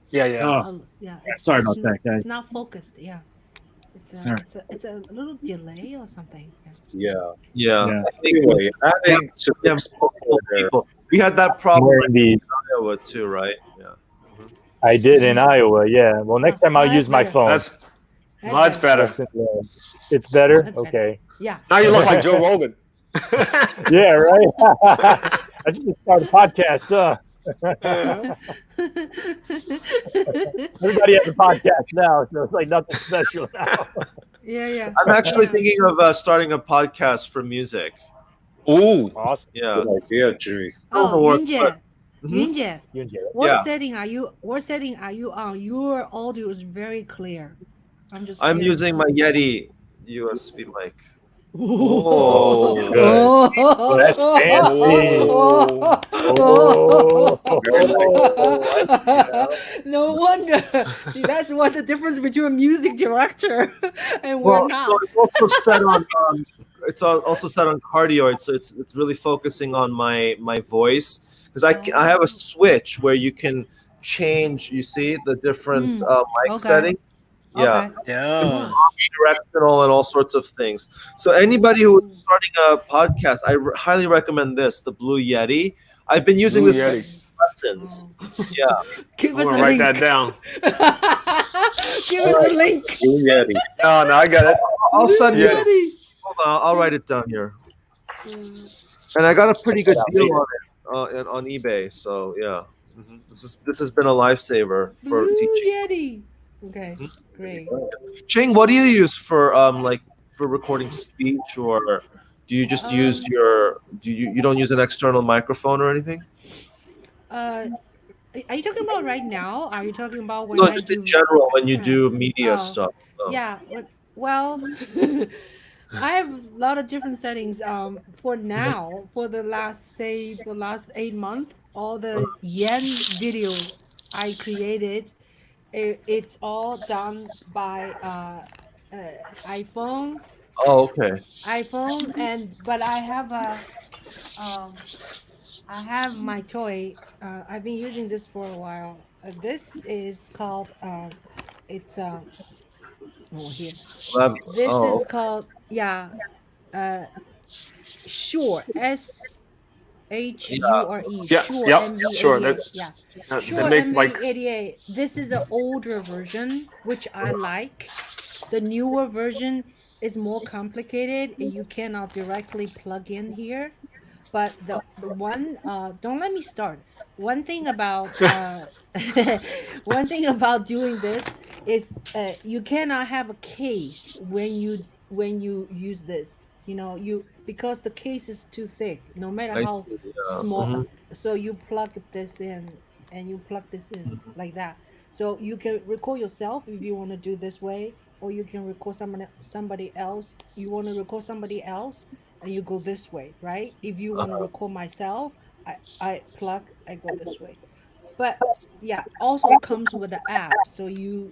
Yeah. Oh, Yeah. sorry about that, guys. It's not focused. Yeah. It's a little delay or something. Yeah. Yeah. Anyway, adding to People. We had that problem More indeed. in Iowa too, right? Yeah. I did in Iowa, yeah. Well, next time I'll use my phone. That's much better. Listen, it's better? That's better. Okay. Yeah. Now you look like Joe Rogan. Yeah, right? I just started a podcast, Everybody has a podcast now, so it's like nothing special now. Yeah. I'm actually thinking of starting a podcast for music. Ooh. Awesome. Yeah. good idea, G. Oh, Overworked, Yoon Jae. but- Yoon Jae. Yoon Jae. What Yeah. setting are you? What setting are you on? Your audio is very clear. I'm I'm curious. using my Yeti USB mic. Oh, good. Oh, that's fancy. No wonder. See, that's what the difference between a music director and we're not. So it's also set on. Also set on cardioid, so it's really focusing on my voice because I have a switch where you can change. You see the different mic Okay. settings. Yeah. Okay. Yeah. Directional and all sorts of things. So anybody who is starting a podcast, I highly recommend this, the Blue Yeti. I've been using Blue this Yeti. for lessons. Yeah. Give I'm us a gonna write link. that down. Give us a link. Blue Yeti. No, I got it. I'll send you. Yeti. Hold on, I'll write it down here. And I got a pretty good deal on it on eBay. So yeah, this has been a lifesaver for Blue teaching. Yeti. Okay, great. Ching, what do you use for for recording speech, or do you just use your you don't use an external microphone or anything? Are you talking about right now? Are you talking about when No, I just do? in general when you do media Oh, stuff. Oh. Yeah. Well, I have a lot of different settings. For now, for the last 8 months, all the yen video I created, it's all done by iPhone. Oh, okay. But I have I have my toy. I've been using this for a while. This is called it's here. This is called Shure, SHURE. Yeah, Shure yep, MV88. sure. Yeah. They Shure make like MV88. This is an older version, which I like. The newer version is more complicated, and you cannot directly plug in here. But the one, don't let me start. One thing about one thing about doing this is you cannot have a case when you use this. You know, you because the case is too thick, no matter I how see. small. Mhm. So you plug this in, and you plug this in like that. So you can record yourself if you want to do this way, or you can record somebody else. You want to record somebody else, and you go this way, right? If you want to record myself, I go this way. But yeah, also comes with the app, so you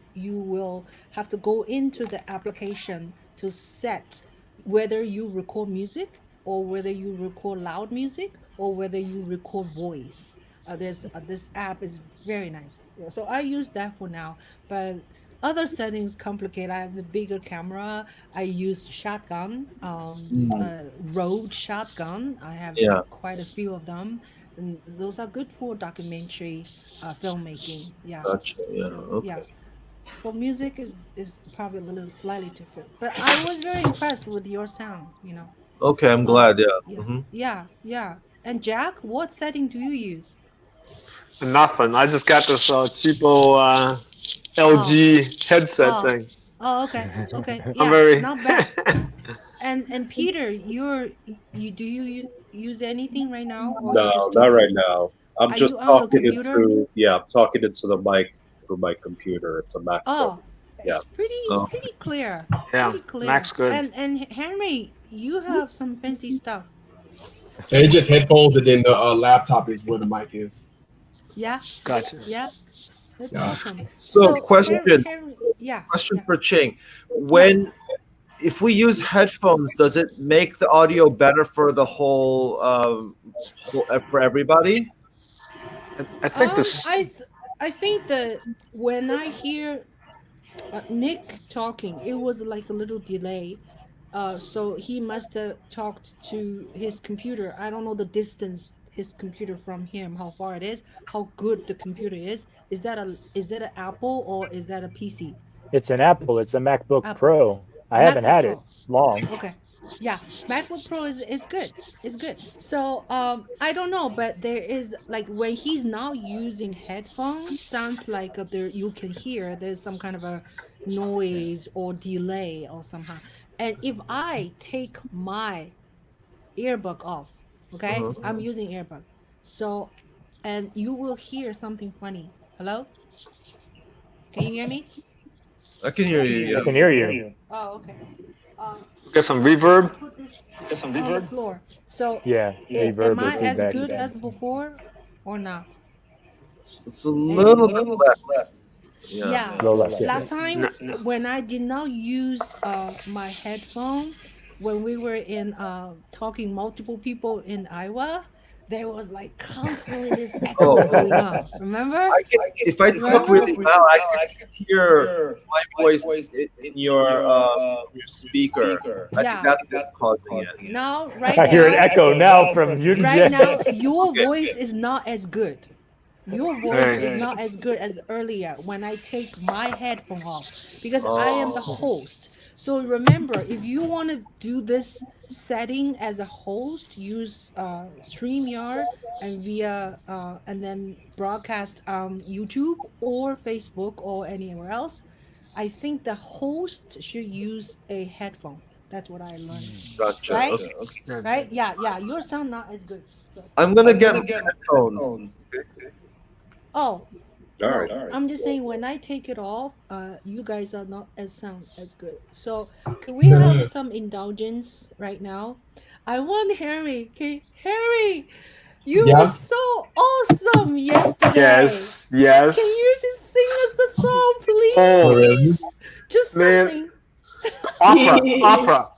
will have to go into the application to set whether you record music, or whether you record loud music, or whether you record voice. There's this app is very nice. Yeah, so I use that for now, but other settings complicate. I have a bigger camera. I use shotgun, Rode shotgun. I have Yeah. quite a few of them, and those are good for documentary filmmaking. Yeah. Gotcha. Yeah. So Okay. yeah, for music is probably a little slightly different. But I was very impressed with your sound. You know. Okay. I'm glad. Yeah. Yeah. Hmm. Yeah. Yeah. And Jack, what setting do you use? Nothing. I just got this cheapo LG headset Oh. thing. Oh, okay. Okay. I'm Yeah. very. Not bad. And Peter, you do you use anything right now, or you No, just not do right now. I'm Are just you on the talking it computer? through. Yeah, I'm talking into the mic through my computer. It's a MacBook. Oh, Yeah. it's pretty Oh. pretty clear. Yeah, Pretty clear. Mac's good. And Henry, you have some fancy stuff. It's just headphones, and then the laptop is where the mic is. Yeah. Gotcha. Yeah. That's Yeah. awesome. So, question. Yeah. Question Yeah. for Ching. If we use headphones, does it make the audio better for the whole for everybody? I think this. I think that when I hear Nick talking, it was like a little delay. So he must have talked to his computer. I don't know the distance his computer from him, how far it is, how good the computer is. Is that an Apple or is that a PC? It's an Apple. It's a MacBook Apple. Pro. I haven't MacBook had Pro. it long. Okay. Yeah, MacBook Pro is good. It's good. So I don't know, but there is like when he's now using headphones, sounds like there you can hear there's some kind of a noise or delay or somehow. And if I take my earbud off, okay, I'm using earbud, so and you will hear something funny. Hello? Can you hear me? I can hear you. I Yeah. can hear you. Oh, okay. Get some reverb. Put this on the floor. So Yeah, reverb am or I as feedback. good as before or not? It's a little bit less. Yeah. Low left, yeah. Last time No. when I did not use my headphone, when we were in talking multiple people in Iowa, there was like constantly this echo going on. Remember? If I talk really loud, I can hear my voice in your speaker. I Yeah. think that's causing it. Now, right I hear an now, echo now from Yoon right Jae. now, your voice is not as good. Your voice is not as good as earlier when I take my headphone off because I am the host. So remember, if you want to do this setting as a host, use StreamYard and via and then broadcast on YouTube or Facebook or anywhere else. I think the host should use a headphone. That's what I learned. Gotcha. Right? Okay. Right? Yeah, yeah. Your sound not as good. So. I'm gonna get headphones. Oh, All right. I'm just saying when I take it off, you guys are not as sound as good. So can we have some indulgence right now? I want Harry. Okay, Harry, you Yeah? were so awesome yesterday. Yes. Yes. Can you just sing us a song, please? Oh, really? Just Man. something. Opera.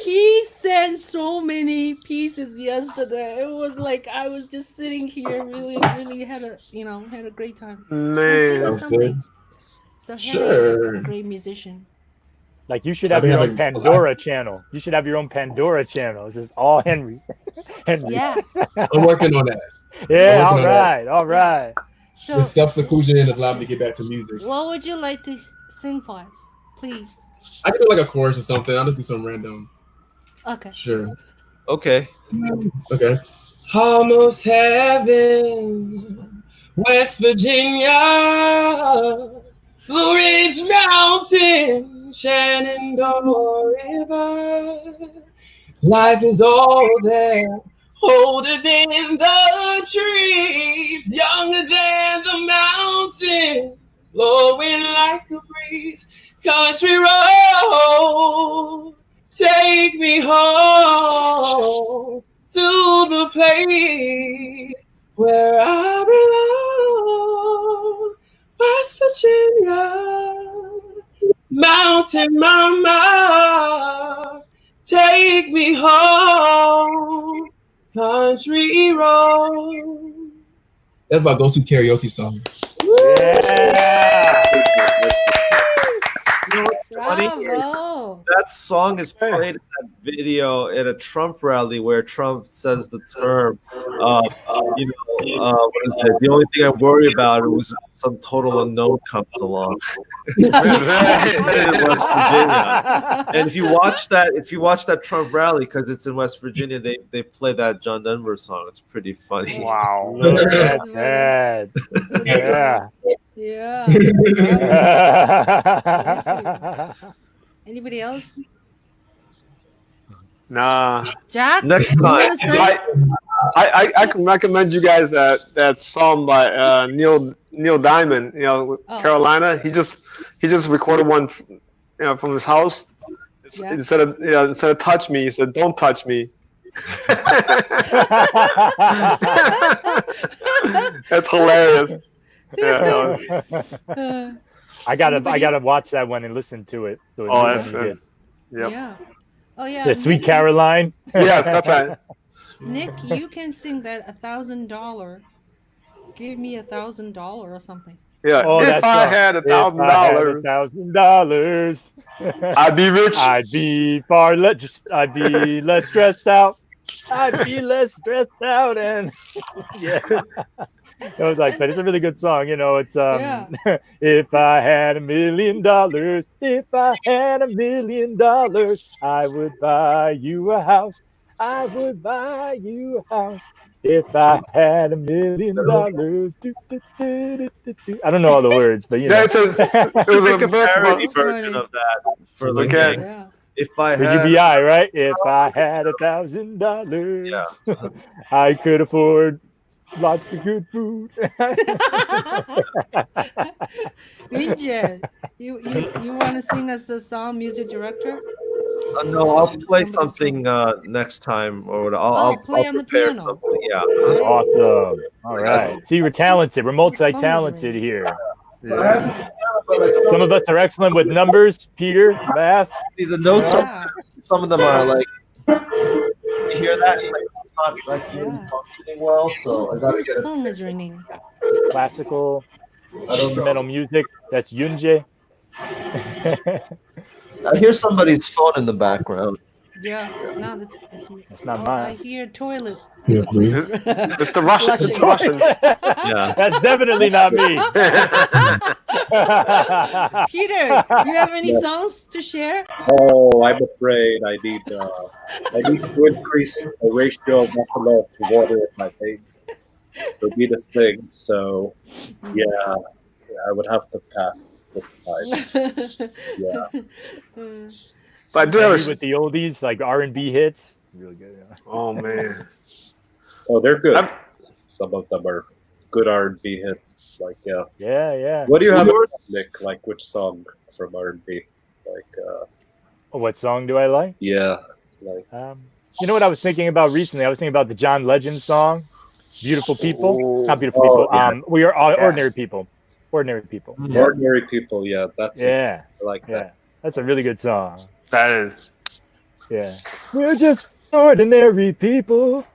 He sent so many pieces yesterday. It was like I was just sitting here, really had a great time. Sing Man. us Sounds something. good. So Henry is Sure. a great musician. Like you should have I've your been own having- Pandora channel. You should have your own Pandora channel. It's just all Henry. Henry. Yeah. I'm working on that. Yeah, I'm all working on that. right, all right. So, His self-seclusion has allowed me to get back to music. what would you like to sing for us, please? I can do like a chorus or something. I'll just do some random. Okay. Sure. Okay. Okay. Almost heaven, West Virginia, Blue Ridge Mountain, Shenandoah River. Life is all there, older than the trees, younger than the mountain, blowing like a breeze. Country road, take me home to the place where I belong. West Virginia, mountain mama, take me home, country road. That's my go-to karaoke song. Yeah. You know what's funny? Bravo. That song is played in that video at a Trump rally where Trump says the term, what is it? The only thing I worry about is some total unknown comes along. In West Virginia. And if you watch that Trump rally, because it's in West Virginia, they play that John Denver song. It's pretty funny. Wow. That's bad. Yeah. Yeah. Anybody else? Nah. Jack? Next you time. wanna sing? I can recommend you guys that song by Neil Diamond. Carolina. He just recorded one, from his house. Yeah. Instead of touch me, he said, "Don't touch me." That's hilarious. Yeah. I gotta watch that one and listen to it. So Oh, that's it. Yep. Yeah. Oh yeah. the Sweet Nick, Caroline. Yes, that's right. Nick, you can sing that $1,000. Give me $1,000 or something. Yeah. Oh, if that's I had $1,000, $1,000, I'd be rich. I'd be I'd be less stressed out. I'd be less stressed out, and yeah. It was like, but it's a really good song, It's Yeah. if I had $1 million, if I had $1 million, I would buy you a house. I would buy you a house if I had $1 million. I don't know all the words, but Yeah, it was Make a a verse parody about- version of that for the Okay. game. Yeah. If I the had UBI, right? If I had $1,000, Yeah. I could afford lots of good food. Yoon Jae, you want to sing us a song, music director? no, I'll play something next time, or I'll play on the prepare piano. something. Yeah. Awesome. All right. See, we're talented. We're multi-talented here. Some of us are excellent with numbers. Peter, math. See, the notes Yeah. some of them are like, you hear that? It's not like even Yeah. functioning well, so I gotta Whose get it. phone is ringing? Classical, I don't know. instrumental music. That's Yoon Jae. I hear somebody's phone in the background. Yeah. No, that's not I mane. hear toilet. It's the Russian. It's the Russian. Yeah. That's definitely not me. Peter, you have any songs to share? Oh, I'm afraid I need to increase the ratio of methanol to water in my veins for me to sing. So, yeah, I would have to pass this time. Yeah. But I do have With the oldies, like R&B hits. Really good. Yeah. Oh man. Oh, they're good. I'm- Some of them are good R&B hits. Like, yeah. Yeah. What do you have, Nick? Like, which song from R&B? Like, What song do I like? yeah, like. You know what I was thinking about recently? I was thinking about the John Legend song, "Beautiful People." Ooh. Not beautiful people. yeah. We are all ordinary people. Ordinary people. Ordinary People, yeah, that's it. Yeah, I like yeah. that. That's a really good song. That is. Yeah. We're just ordinary people.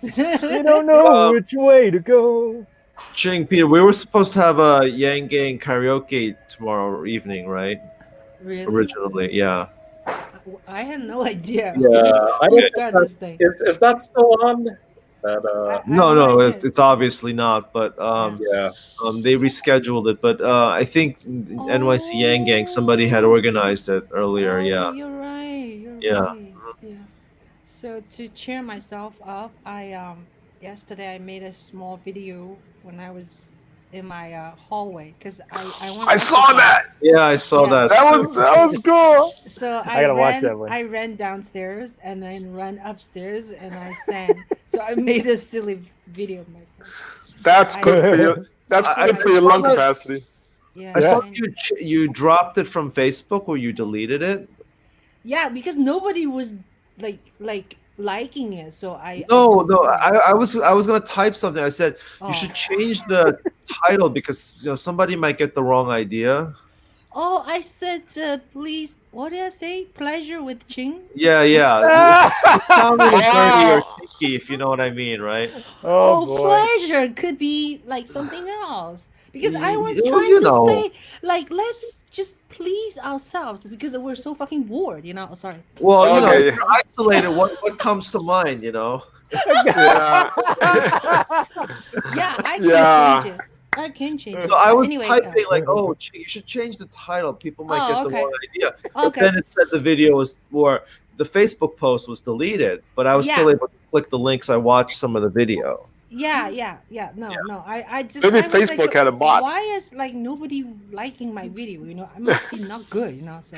We don't know which way to go. Ching, Peter, we were supposed to have a Yang Gang karaoke tomorrow evening, right? Really? Originally, yeah. I had no idea. Yeah, I Who don't started this thing? Is that still on? That I have No, no no, idea. it's obviously not. But yeah. they rescheduled it. But I think NYC Yang Gang, somebody had organized it earlier. Oh, Yeah, you're right. You're yeah. right. Yeah. So to cheer myself up, I yesterday I made a small video when I was in my hallway because I want I to saw exercise. that. Yeah, I saw Yeah. that. That was cool. So I gotta watch that one. I ran downstairs and then ran upstairs and I sang. So I made a silly video of myself. So That's good for I, you. That's I good for your saw lung that. capacity. yeah, I saw I- you dropped it from Facebook or you deleted it. yeah, because nobody was like liking it. So I No, told no. them, I was gonna type something. I said you oh. should change the title because somebody might get the wrong idea. Oh, I said, please, what did I say? Pleasure with Ching? Yeah, yeah. It sounded dirty or Oh, sticky, if you know what I mean, right? Oh boy. Pleasure could be like something else. Because I was Well, trying you to know. say, like, let's just please ourselves because we're so fucking bored, you know? Oh, sorry. Well, Okay. if you're isolated, what comes to mind, yeah. Yeah, I can Yeah. change it. I can change it. So I was Anyway, typing like, "Oh, you should change the title. People might get the okay. wrong idea." But Okay. then it said the video was, or the Facebook post was deleted, but I was still Yeah. able to click the links. I watched some of the video. Yeah. No, no. I just Maybe I was like, Facebook had a bot. why is like nobody liking my video? You know, I must be not good, you know. So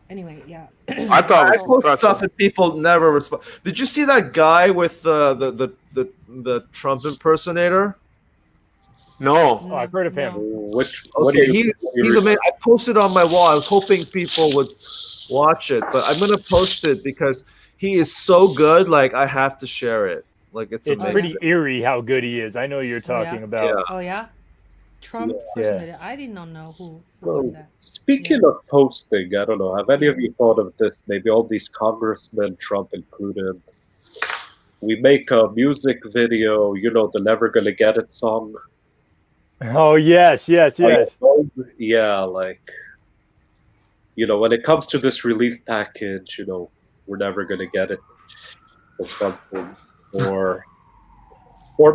anyway, yeah. I thought I it was post stuff impressive. and people never respond. Did you see that guy with the Trump impersonator? No. Oh, I've heard of him. Which what do Okay, you, he's amazing. I posted on my wall. I was hoping people would watch it, but I'm gonna post it because he is so good. Like I have to share it. Like it's It's amazing. pretty eerie how good he is. I know you're Oh, yeah? talking about. Yeah. Oh yeah, Trump Yeah. personally. I did not know who Well, was that. speaking of posting, I don't know. Have any of you thought of this? Maybe all these congressmen, Trump included. We make a music video, the "Never Gonna Get It" song. Oh yes. Yeah, like when it comes to this relief package, we're never gonna get it or something, or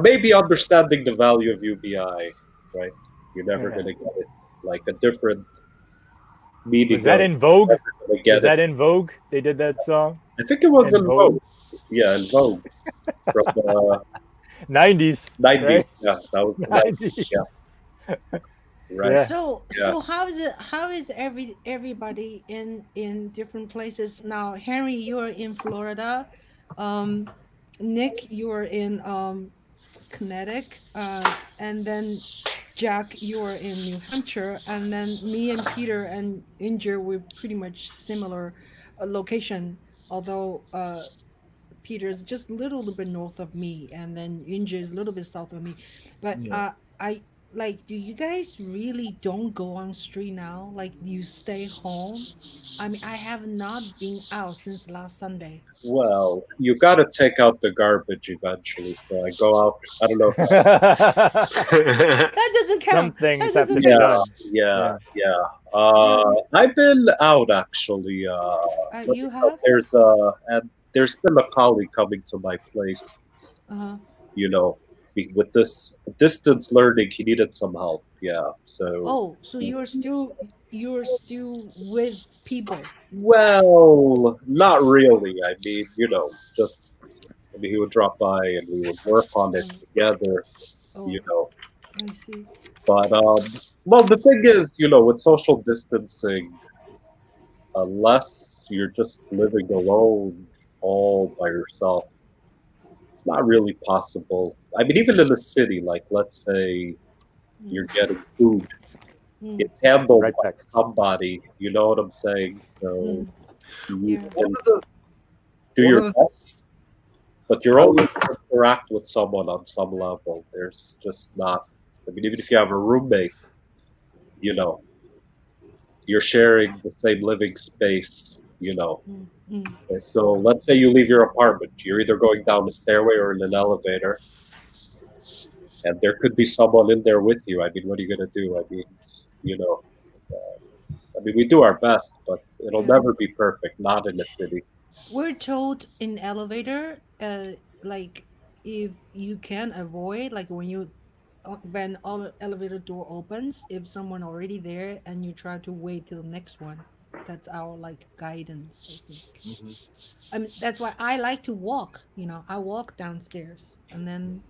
maybe understanding the value of UBI, right? You're never Yeah. gonna get it. Like a different meaning. Was that of in Vogue? never gonna get Was it. that in Vogue? They did that song. I think it was in in Vogue? Vogue. Yeah, in Vogue from the 90s. 90s. Right? Yeah, that was the 90s. Yeah. Right. Yeah. So Yeah. how is it? How is everybody in different places now? Henry, you're in Florida. Nick, you're in Connecticut, and then Jack, you're in New Hampshire, and then me and Peter and Inger, we're pretty much similar location, although Peter's just a little bit north of me, and then Inger is a little bit south of me. But I like, do you guys really don't go on street now? Like, you stay home? I mean, I have not been out since last Sunday. Well, you got to take out the garbage eventually. So I go out. I don't know. If That doesn't Some count. things That have to doesn't be count. done. yeah. I've been out actually. You have? There's still a colleague coming to my place. Uh-huh. With this distance learning, he needed some help. Yeah. So. Oh, so you're still with people. Well, not really. I mean, he would drop by and we would work on it together. Oh, I see. But well, the thing is, with social distancing, unless you're just living alone all by yourself, it's not really possible. I mean, even in the city, like let's say you're getting food, it's handled Right by back. somebody. You know what I'm saying? So you Yeah. can the- do one your of best, but you're always going to interact with someone on some level. There's just not. I mean, even if you have a roommate, you're sharing the same living space. So let's say you leave your apartment. You're either going down the stairway or in an elevator, and there could be someone in there with you. I mean, what are you going to do? I mean, we do our best, but it'll never be perfect. Not in the city. We're told in elevator, like if you can avoid, like when all elevator door opens, if someone already there and you try to wait till the next one, that's our like guidance, I think. I mean, that's why I like to walk. I walk downstairs and then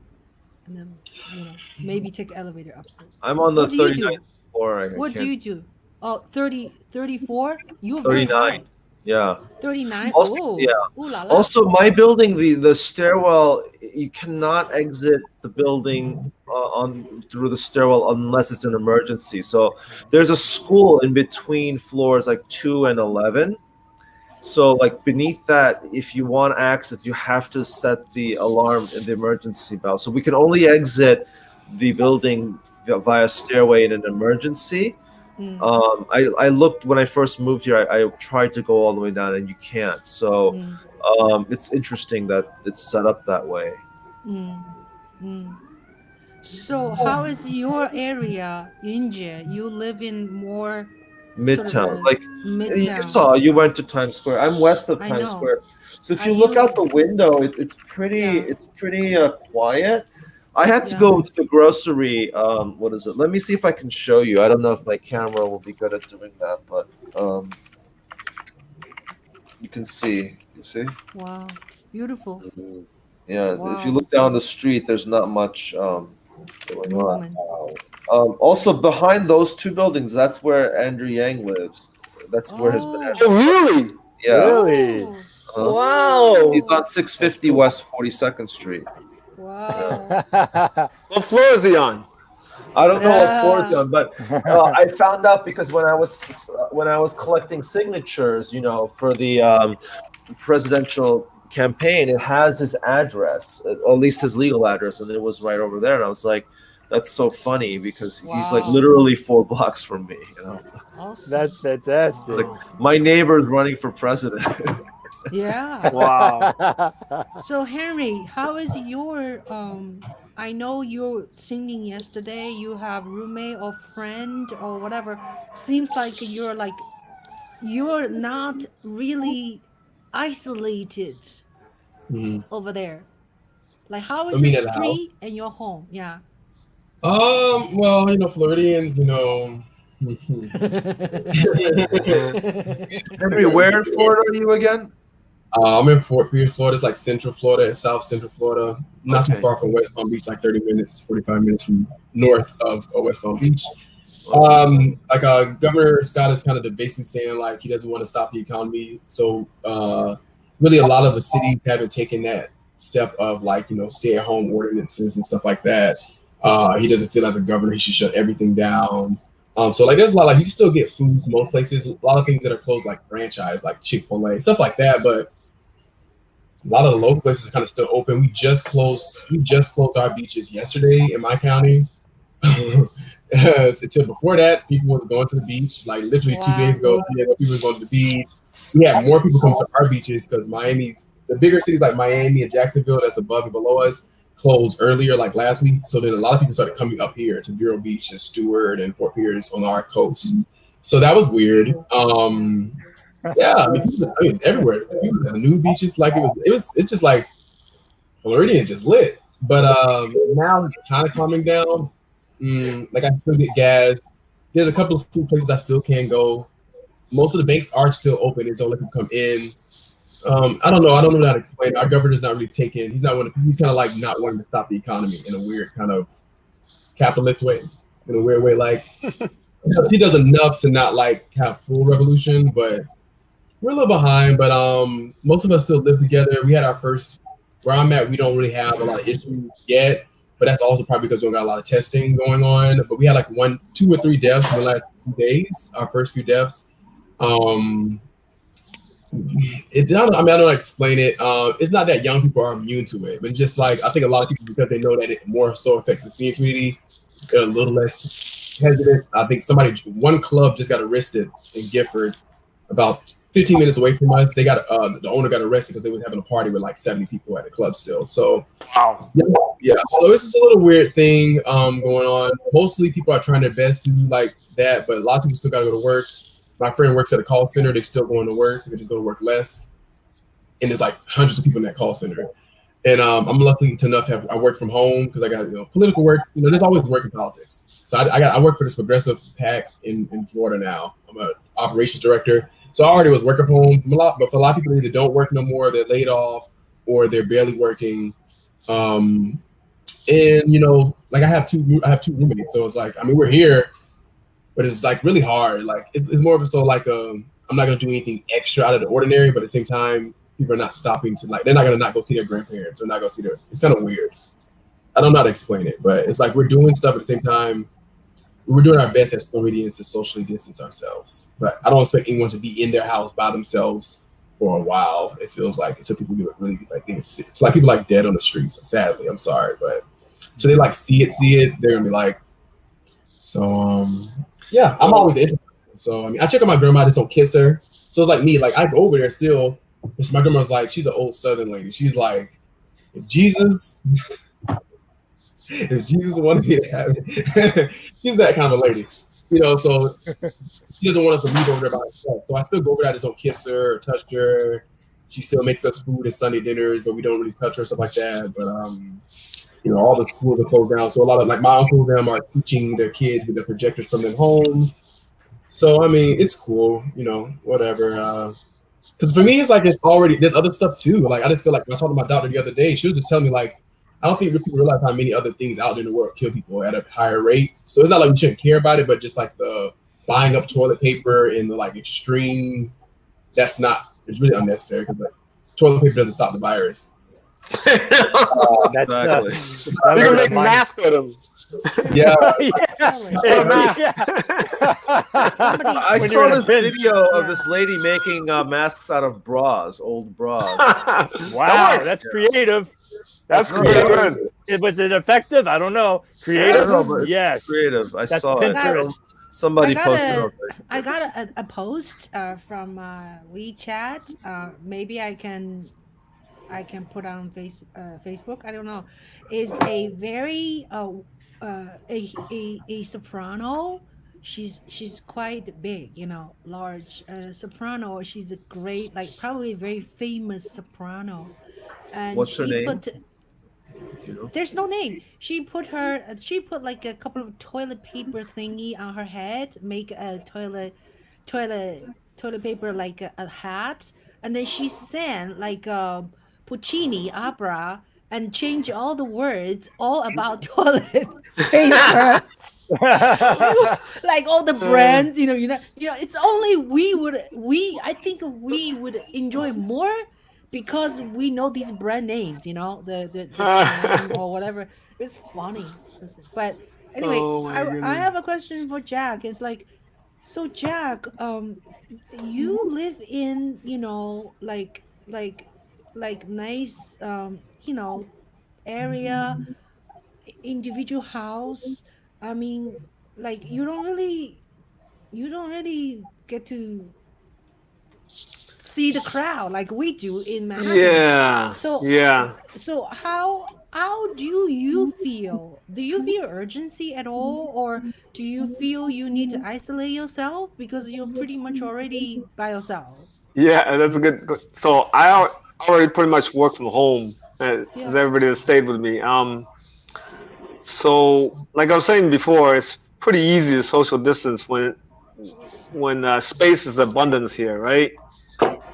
maybe take the elevator upstairs. I'm on the What do you 39th do? floor. I What do can't. you do? Oh, 30, 34? You're very 39. high. Yeah. 39. Also, Oh, yeah. ooh la la. Also, my building, the stairwell, you cannot exit the building on through the stairwell unless it's an emergency. So there's a school in between floors like 2 and 11. So like beneath that, if you want access, you have to set the alarm in the emergency bell. So we can only exit the building via stairway in an emergency. I looked when I first moved here. I tried to go all the way down, and you can't. So it's interesting that it's set up that way. So how is your area, Yunje? You live in more Midtown, like you midtown. saw, you went to Times Square. I'm west of I Times know. Square. So if Are you look you- out the window, it's pretty Yeah. it's pretty quiet. I had to Yeah. go to the grocery. What is it? Let me see if I can show you. I don't know if my camera will be good at doing that, but you can see. You see? Wow, beautiful Yeah. Wow. If you look down the street, there's not much going on. movement. Also, behind those two buildings, that's where Andrew Yang lives. That's where his Oh. Oh, really? yeah. Really? Uh-huh. Wow. He's on 650 West 42nd Street. Wow. What floor is he on? I don't know what floor it's on, but I found out because when I was collecting signatures, for the presidential campaign, it has his address, at least his legal address, and it was right over there. And I was like, that's so funny because he's like Wow. literally 4 blocks from me. Awesome. That's fantastic. Like my neighbor's running for president. Yeah. Wow. So Henry, how is your I know you're singing yesterday, you have roommate or friend or whatever. Seems like you're not really isolated Mhm. over there. Like how is You mean the at the house? street and your home? Yeah. Well, Floridians, Henry, where in Florida are you again? I'm in Fort Pierce, Florida. It's like Central Florida and South Central Florida. Not Okay. too far from West Palm Beach, like 30 minutes, 45 minutes from north of West Palm Beach. Governor Scott is kind of basically saying like he doesn't want to stop the economy. So really a lot of the cities haven't taken that step of stay-at-home ordinances and stuff like that. He doesn't feel as a governor he should shut everything down. So there's a lot, you can still get foods most places. A lot of things that are closed, like franchise, like Chick-fil-A, stuff like that. But a lot of the local places are kind of still open. We just closed our beaches yesterday in my county. Until before that, people was going to the beach. Like literally 2 days ago, people were going to the beach. We had more people come to our beaches because the bigger cities like Miami and Jacksonville, that's above and below us, closed earlier, like last week. So then a lot of people started coming up here to Vero Beach and Stewart and Fort Pierce on our coast. So that was weird. Yeah, I mean everywhere. The new beaches, it's just like Floridian just lit. But now it's kind of calming down. I still get gas. There's a couple of food places I still can go. Most of the banks are still open. It's only people come in. I don't know. I don't know how to explain. Our governor's not really taking. He's kind of like not wanting to stop the economy in a weird kind of capitalist way, in a weird way. Like he does enough to not have full revolution, but we're a little behind. But most of us still live together. We had our first. Where I'm at, we don't really have a lot of issues yet, but that's also probably because we don't got a lot of testing going on. But we had 1, 2, or 3 deaths in the last few days. Our first few deaths. I don't explain it. It's not that young people are immune to it, but it's just I think a lot of people, because they know that it more so affects the senior community, they're a little less hesitant. I think one club just got arrested in Gifford, about 15 minutes away from us. They got the owner got arrested because they was having a party with 70 people at the club still. So Wow. yeah. So it's just a little weird thing going on. Mostly people are trying their best to do that, but a lot of people still got to go to work. My friend works at a call center. They're still going to work. They just go to work less. And there's hundreds of people in that call center. And I'm lucky enough to I work from home because I got political work. There's always work in politics. So I work for this progressive PAC in Florida now. I'm an operations director. So I already was working from home but for a lot of people that either don't work no more, they're laid off, or they're barely working. And like I have two roommates, so it's like we're here, but it's like really hard. Like it's more of a I'm not gonna do anything extra out of the ordinary, but at the same time, people are not stopping to they're not gonna not go see their grandparents or not go see their. It's kind of weird. I don't know how to explain it, but it's like we're doing stuff at the same time. We're doing our best as Floridians to socially distance ourselves, but I don't expect anyone to be in their house by themselves for a while. It feels like until people get really getting sick. It's like people dead on the streets. Sadly, I'm sorry, but until they see it, they're gonna be like. So yeah, I'm always interested. So I check on my grandma. I just don't kiss her. So it's like me. Like I go over there still. My grandma's she's an old Southern lady. She's like, if Jesus wanted me to have it, she's that kind of lady, So she doesn't want us to leave over there by herself. So I still go over there. I just don't kiss her or touch her. She still makes us food and Sunday dinners, but we don't really touch her, stuff like that. But all the schools are closed down. So a lot of my uncle and them are teaching their kids with the projectors from their homes. So it's cool, whatever. Because for me, it's there's other stuff too. I just feel like when I talked to my doctor the other day, she was just telling me I don't think people realize how many other things out there in the world kill people at a higher rate. So it's not like we shouldn't care about it, but just the buying up toilet paper and the extreme, it's really unnecessary because toilet paper doesn't stop the virus. Exactly. You can make masks with them. Yeah. I saw this video of this lady making masks out of old bras. Wow, that's creative. That's creative. Was it effective? I don't know. Creative? Yes. Creative. I saw Pinterest. it. Somebody posted it. I got a post from WeChat. Maybe I can put on Facebook. I don't know. Is a very a soprano. She's quite big, large soprano. She's a great, probably a very famous soprano. And what's her name? There's no name. She put a couple of toilet paper thingy on her head, make a toilet paper like a hat, and then she sang Puccini opera and change all the words all about toilet paper. All the brands, it's only I think we would enjoy more because we know these brand names, the Chen or whatever. It's funny. But anyway, I have a question for Jack. It's so Jack, you live in, nice, area, individual house. You don't really get to see the crowd like we do in Manhattan. Yeah. So how do you feel? Do you feel urgency at all, or do you feel you need to isolate yourself because you're pretty much already by yourself? Yeah, that's a good. So I already pretty much work from home, as everybody has stayed with me. So like I was saying before, it's pretty easy to social distance when space is abundance here, right?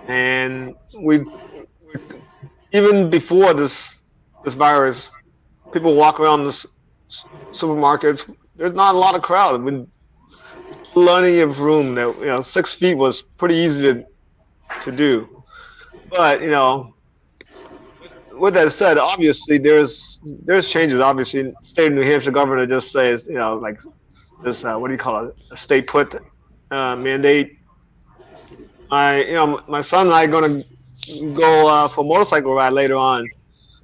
And we even before this virus, people walk around the supermarkets. There's not a lot of crowd. I mean, plenty of room. That 6 feet was pretty easy to do. But with that said, obviously there's changes. Obviously, state of New Hampshire governor just says this what do you call it? A stay put mandate. My son and I are gonna go for a motorcycle ride later on.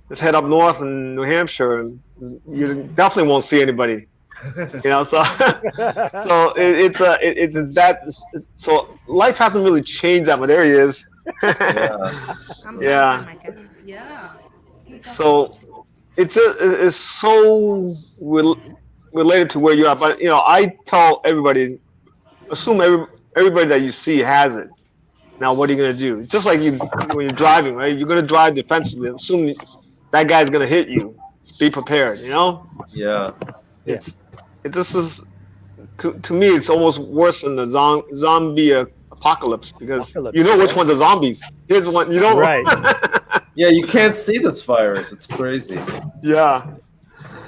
Just head up north in New Hampshire, and you definitely won't see anybody. So it's that. So life hasn't really changed that much. There he is. Yeah. So it's so related to where you are. But I tell everybody, assume everybody that you see has it. Now, what are you gonna do? Just like when you're driving, right? You're gonna drive defensively. Assume that guy's gonna hit you. Be prepared. You know. Yeah. It this is to me it's almost worse than the zombie apocalypse because you know which ones are zombies. Here's one you don't. Right. Yeah, you can't see this virus. It's crazy. Yeah.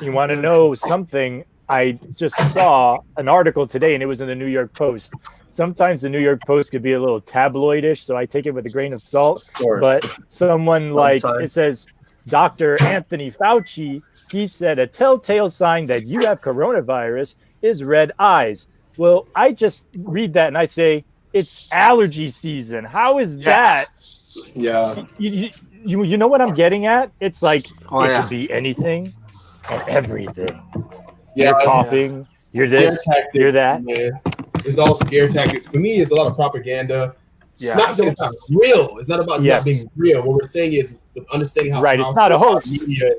You want to know something? I just saw an article today, and it was in the New York Post. Sometimes the New York Post could be a little tabloidish, so I take it with a grain of salt. Sure. But someone like it says, Dr. Anthony Fauci, he said a telltale sign that you have coronavirus is red eyes. Well, I just read that and I say, it's allergy season. How is that? Yeah. You know what I'm getting at? It's like it yeah. could be anything and everything. Yeah, You're coughing. You're scare this. tactics, You're that. Man. It's all scare tactics. For me, it's a lot of propaganda. Yeah. Not saying it's not real. It's not about not being real. What we're saying is understanding how it's not a hoax. Media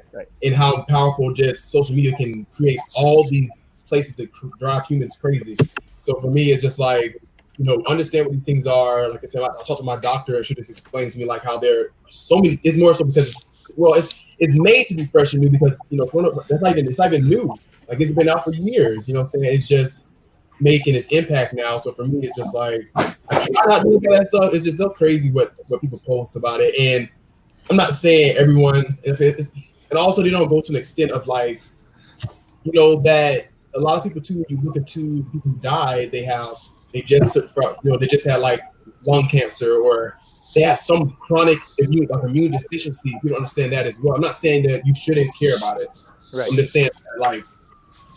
and how powerful just social media can create all these places that drive humans crazy. So for me, it's just like, you know, understand what these things are. Like I said, I talked to my doctor and she just explains to me like how there are so many. It's more so because it's made to be fresh and new because, you know, it's not even new. Like it's been out for years. You know what I'm saying? It's just making its impact now. So for me, it's just like I try not to look at that stuff. It's just so crazy what people post about it. And I'm not saying everyone, and also they don't go to an extent of like, you know, that a lot of people too. When you look into people who died, they just had like lung cancer or they have some chronic immune deficiency. You don't understand that as well. I'm not saying that you shouldn't care about it. Right. I'm just saying that, like,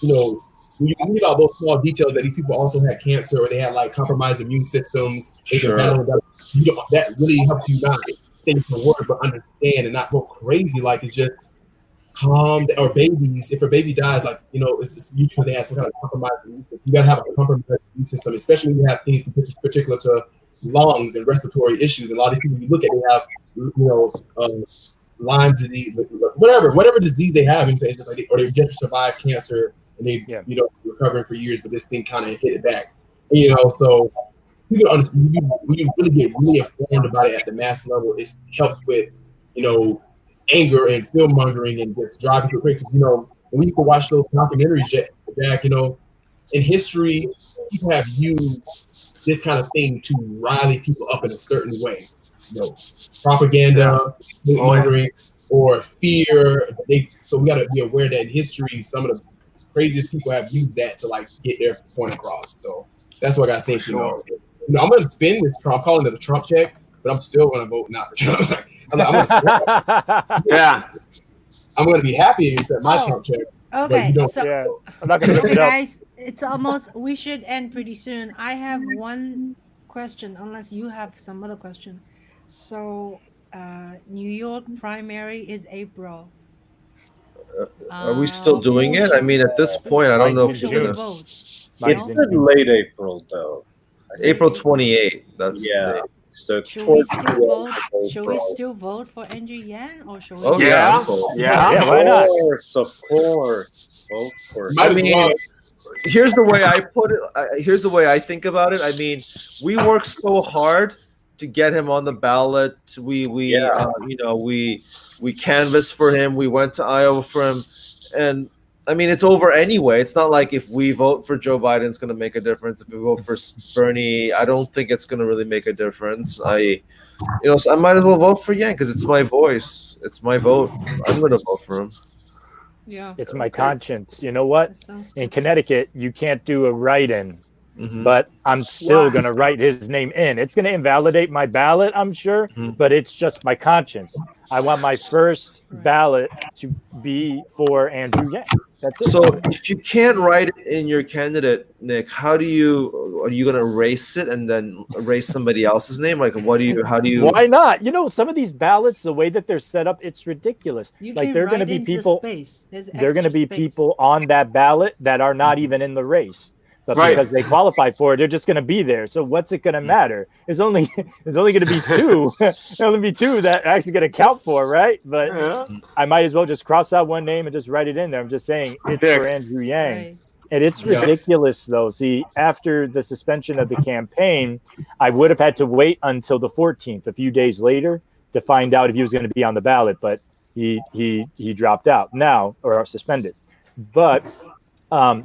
you know, when you read all those small details that these people also had cancer or they had like compromised immune systems, that really helps you not say the word but understand and not go crazy. Like it's just calm. Or babies, if a baby dies, like, you know, it's usually because they have some kind of compromised immune system. You gotta have a compromised immune system, especially when you have things particular to lungs and respiratory issues. And a lot of these people you look at, they have, you know, Lyme disease, whatever disease they have, it's just like or they just survived cancer and they, you know, recovering for years, but this thing kind of hit it back. And, you know, so when you really get really informed about it at the mass level, it helps with, you know, anger and fear mongering and just driving people crazy. You know, when we used to watch those documentaries, Jack, you know, in history, people have used this kind of thing to rally people up in a certain way. You know, propaganda, fear mongering, or fear. So we got to be aware that in history, some of the craziest people have used that to like get their point across. So that's what I got to think. You know, I'm going to spin this Trump, I'm calling it a Trump check, but I'm still going to vote not for Trump. I'm going to be happy to set my Trump check. Okay, so I'm not going to look it up. Guys, it's almost. We should end pretty soon. I have one question, unless you have some other question. So, New York primary is April. Are we still doing it? I mean, at this point, I don't know if you're gonna vote. It's in late April, though. April 28th. That's the date. So should we still vote for Andrew Yang, or should we? Oh yeah, why not? Of course. Vote for. I mean, here's the way I put it. Here's the way I think about it. I mean, we worked so hard to get him on the ballot. We canvassed for him. We went to Iowa for him, and I mean, it's over anyway. It's not like if we vote for Joe Biden, it's going to make a difference. If we vote for Bernie, I don't think it's going to really make a difference. So I might as well vote for Yang because it's my voice. It's my vote. I'm going to vote for him. Yeah, it's my conscience. You know what? In Connecticut, you can't do a write-in. Mm-hmm. But I'm still going to write his name in. It's going to invalidate my ballot, I'm sure, but it's just my conscience. I want my first ballot to be for Andrew Yang. That's it. So if you can't write it in your candidate, Nick, are you going to erase it and then erase somebody else's name? Like, how do you? Why not? You know, some of these ballots, the way that they're set up, it's ridiculous. Like there are going to be people. There are going to be people on that ballot that are not even in the race. But because they qualify for it, they're just going to be there. So what's it going to matter? There's only going to be two. There's only be two that actually going to count for, right? But I might as well just cross out one name and just write it in there. I'm just saying it's for Andrew Yang. Right. And it's ridiculous, though. See, after the suspension of the campaign, I would have had to wait until the 14th, a few days later, to find out if he was going to be on the ballot. But he dropped out now or suspended. But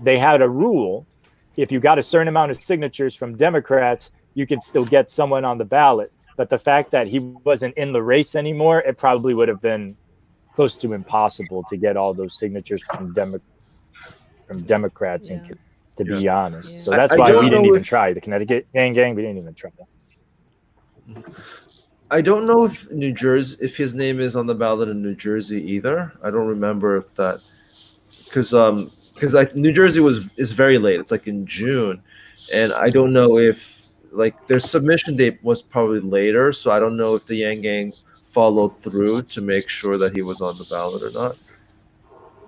they had a rule: if you got a certain amount of signatures from Democrats, you could still get someone on the ballot. But the fact that he wasn't in the race anymore, it probably would have been close to impossible to get all those signatures from Democrats, Yeah. and to be honest. Yeah. So that's I why don't we didn't know even if- try the Connecticut gang. We didn't even try that. I don't know if New Jersey, if his name is on the ballot in New Jersey either. I don't remember if that, because like New Jersey is very late. It's like in June, and I don't know if like their submission date was probably later. So I don't know if the Yang Gang followed through to make sure that he was on the ballot or not.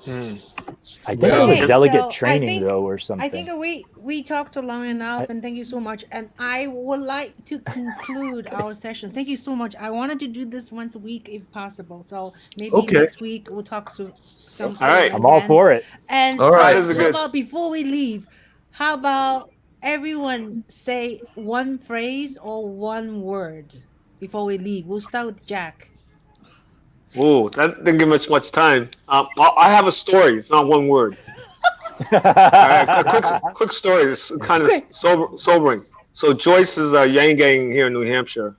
I think it was Okay, delegate so I training think- though, or something. I think we talked long enough, and thank you so much. And I would like to conclude our session. Thank you so much. I wanted to do this once a week if possible. So maybe Okay. next week we'll talk to some. All right. I'm all for it. And All right. That is a how good- about before we leave? How about everyone say one phrase or one word before we leave? We'll start with Jack. Ooh, that didn't give us much time. I have a story. It's not one word. All right, a quick story. It's kind of sobering. So Joyce is a Yang Gang here in New Hampshire.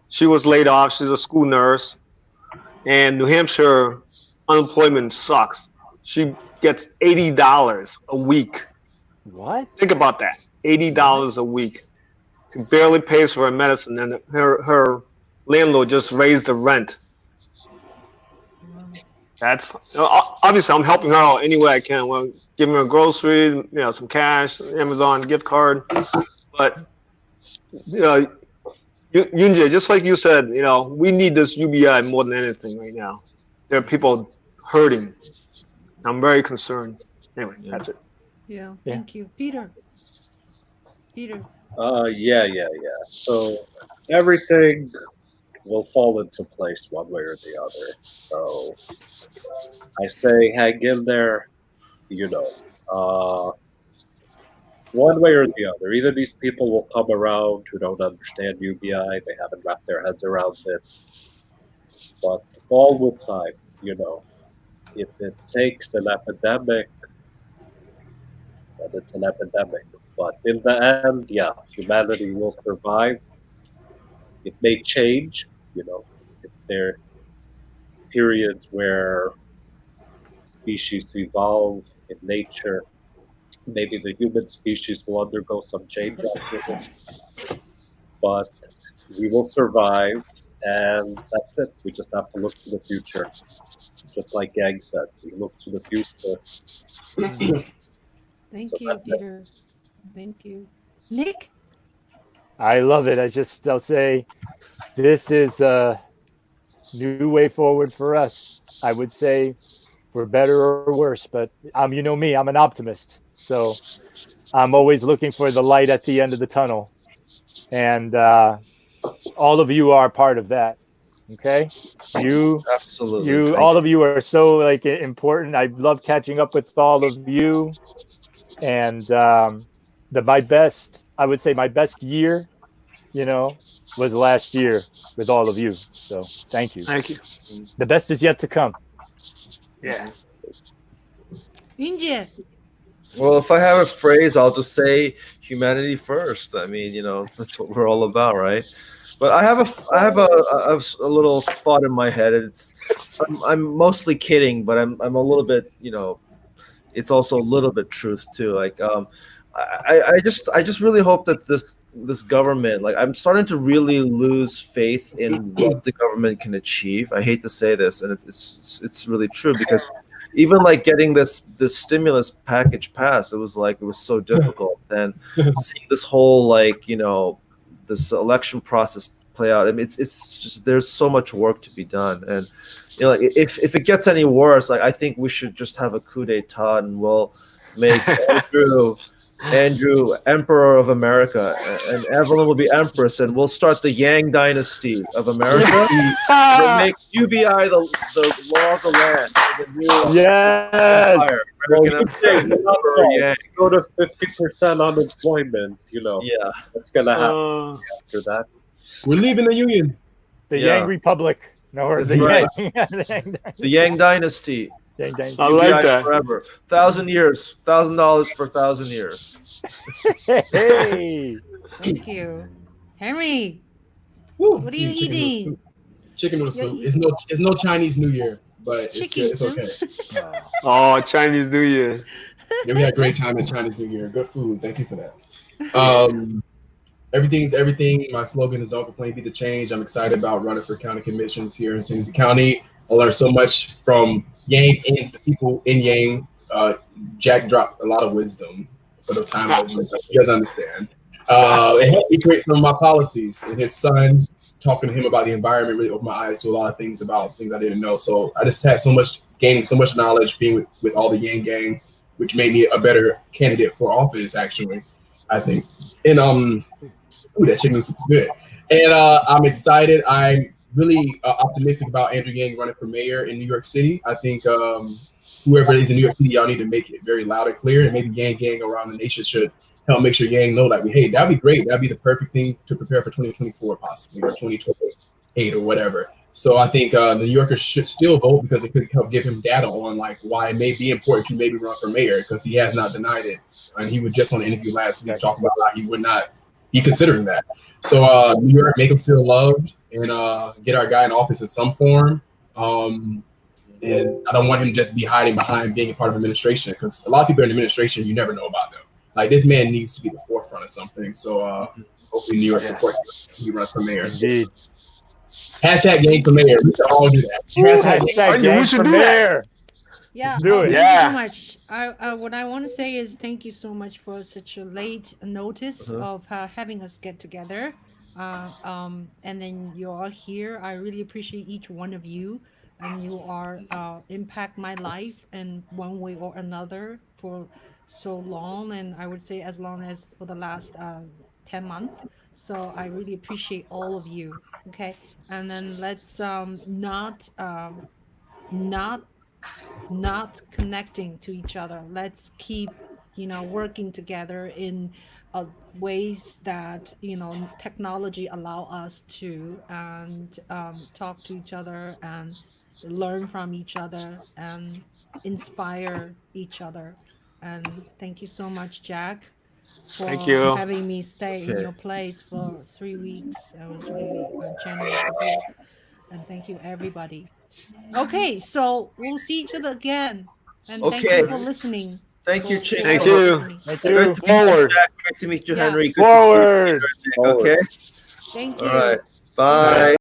She was laid off. She's a school nurse, and New Hampshire unemployment sucks. She gets $80 a week. What? Think about that. $80 a week. She barely pays for her medicine, and her landlord just raised the rent. That's obviously I'm helping her out any way I can. Well, giving her groceries, some cash, Amazon gift card. But Yoon Jae, just like you said, we need this UBI more than anything right now. There are people hurting. I'm very concerned. Anyway, that's it. Yeah, Yeah. thank you, Peter. Peter. Yeah. So everything will fall into place one way or the other. So I say hang in there, one way or the other. Either these people will come around who don't understand UBI, they haven't wrapped their heads around it. But all with time, if it takes an epidemic, then it's an epidemic. But in the end, yeah, humanity will survive. It may change, if there are periods where species evolve in nature, maybe the human species will undergo some change after this. But we will survive, and that's it. We just have to look to the future. Just like Gang said, we look to the future. Thank So you, that's it. Peter. Thank you. Nick? I love it. I'll say this is a new way forward for us. I would say for better or worse, but you know me, I'm an optimist. So I'm always looking for the light at the end of the tunnel. And all of you are part of that. Okay? Absolutely. All of you are so important. I love catching up with all of you. And my best year, was last year with all of you. So thank you. Thank you. The best is yet to come. Yeah. Yoon Jae. Well, if I have a phrase, I'll just say humanity first. I mean, that's what we're all about, right? But I have a little thought in my head. I'm mostly kidding, but I'm a little bit, it's also a little bit truth too. Like, I just really hope that this government, like, I'm starting to really lose faith in what the government can achieve. I hate to say this, and it's really true, because even like getting this stimulus package passed, it was so difficult. And seeing this whole this election process play out, I mean, it's just, there's so much work to be done. And if it gets any worse, I think we should just have a coup d'etat, and we'll make Andrew Emperor of America, and Evelyn will be Empress, and we'll start the Yang Dynasty of America. We'll make UBI the law of the land. Yes. Well, go to 50% unemployment, Yeah. what's going to happen after that? We're leaving the union. The Yeah. Yang Republic. No, or That's the right. Yang. The Yang Dynasty. Yang I Dynasty. like UBI that. forever. 1,000 years. $1,000 for 1,000 years. Hey. Thank you. Henry, Woo, what are you chicken noodle eating? soup. Chicken noodle You're soup. It's no Chinese New Year, but it's chicken good. It's soup. okay. Oh, Chinese New Year. Yeah, we had a great time at Chinese New Year. Good food. Thank you for that. Everything's everything. My slogan is "Don't complain, be the change." I'm excited about running for county commissions here in San Jose County. I learned so much from Yang and the people in Yang. Jack dropped a lot of wisdom for the time I was. You guys understand. It helped me create some of my policies. And his son, talking to him about the environment, really opened my eyes to a lot of things about things I didn't know. So I just had gaining so much knowledge being with all the Yang gang, which made me a better candidate for office, actually, I think. And ooh, that chicken soup is good. And I'm excited. I'm really optimistic about Andrew Yang running for mayor in New York City. I think whoever is in New York City, y'all need to make it very loud and clear. And maybe Yang gang around the nation should help make sure Yang know, like, hey, that'd be great. That'd be the perfect thing to prepare for 2024 possibly, or 2028 or whatever. So I think the New Yorkers should still vote because it could help give him data on like why it may be important to maybe run for mayor, because he has not denied it. And he was just on an interview last week talking about how he would not be considering that. So New York, make him feel loved and get our guy in office in some form. And I don't want him just to be hiding behind being a part of administration, because a lot of people in administration, you never know about them. Like, this man needs to be the forefront of something. So hopefully New York supports him. He runs for mayor. Indeed. Hashtag gang for mayor. We should all do that. Hashtag we Gang should for do mayor. Yeah, Let's do it. thank you Yeah. so much. What I want to say is thank you so much for such a late notice of having us get together. And then you're all here. I really appreciate each one of you, and you are impact my life in one way or another for so long, and I would say as long as for the last 10 months. So I really appreciate all of you. Okay, and then let's not connecting to each other. Let's keep, working together in ways that, technology allow us to, and talk to each other and learn from each other and inspire each other. And thank you so much, Jack, for Thank you. having me stay in your place for 3 weeks. I was really generous of you. And thank you, everybody. Okay, so we'll see each other again. And thank Okay. you for listening. Thank you, Ching. Thank for you. listening. Thank It's great you. to meet you, Forward. Jack. Great to meet you, Yeah. Henry. Good to see you. Forward. Okay. Thank All you. right. Bye.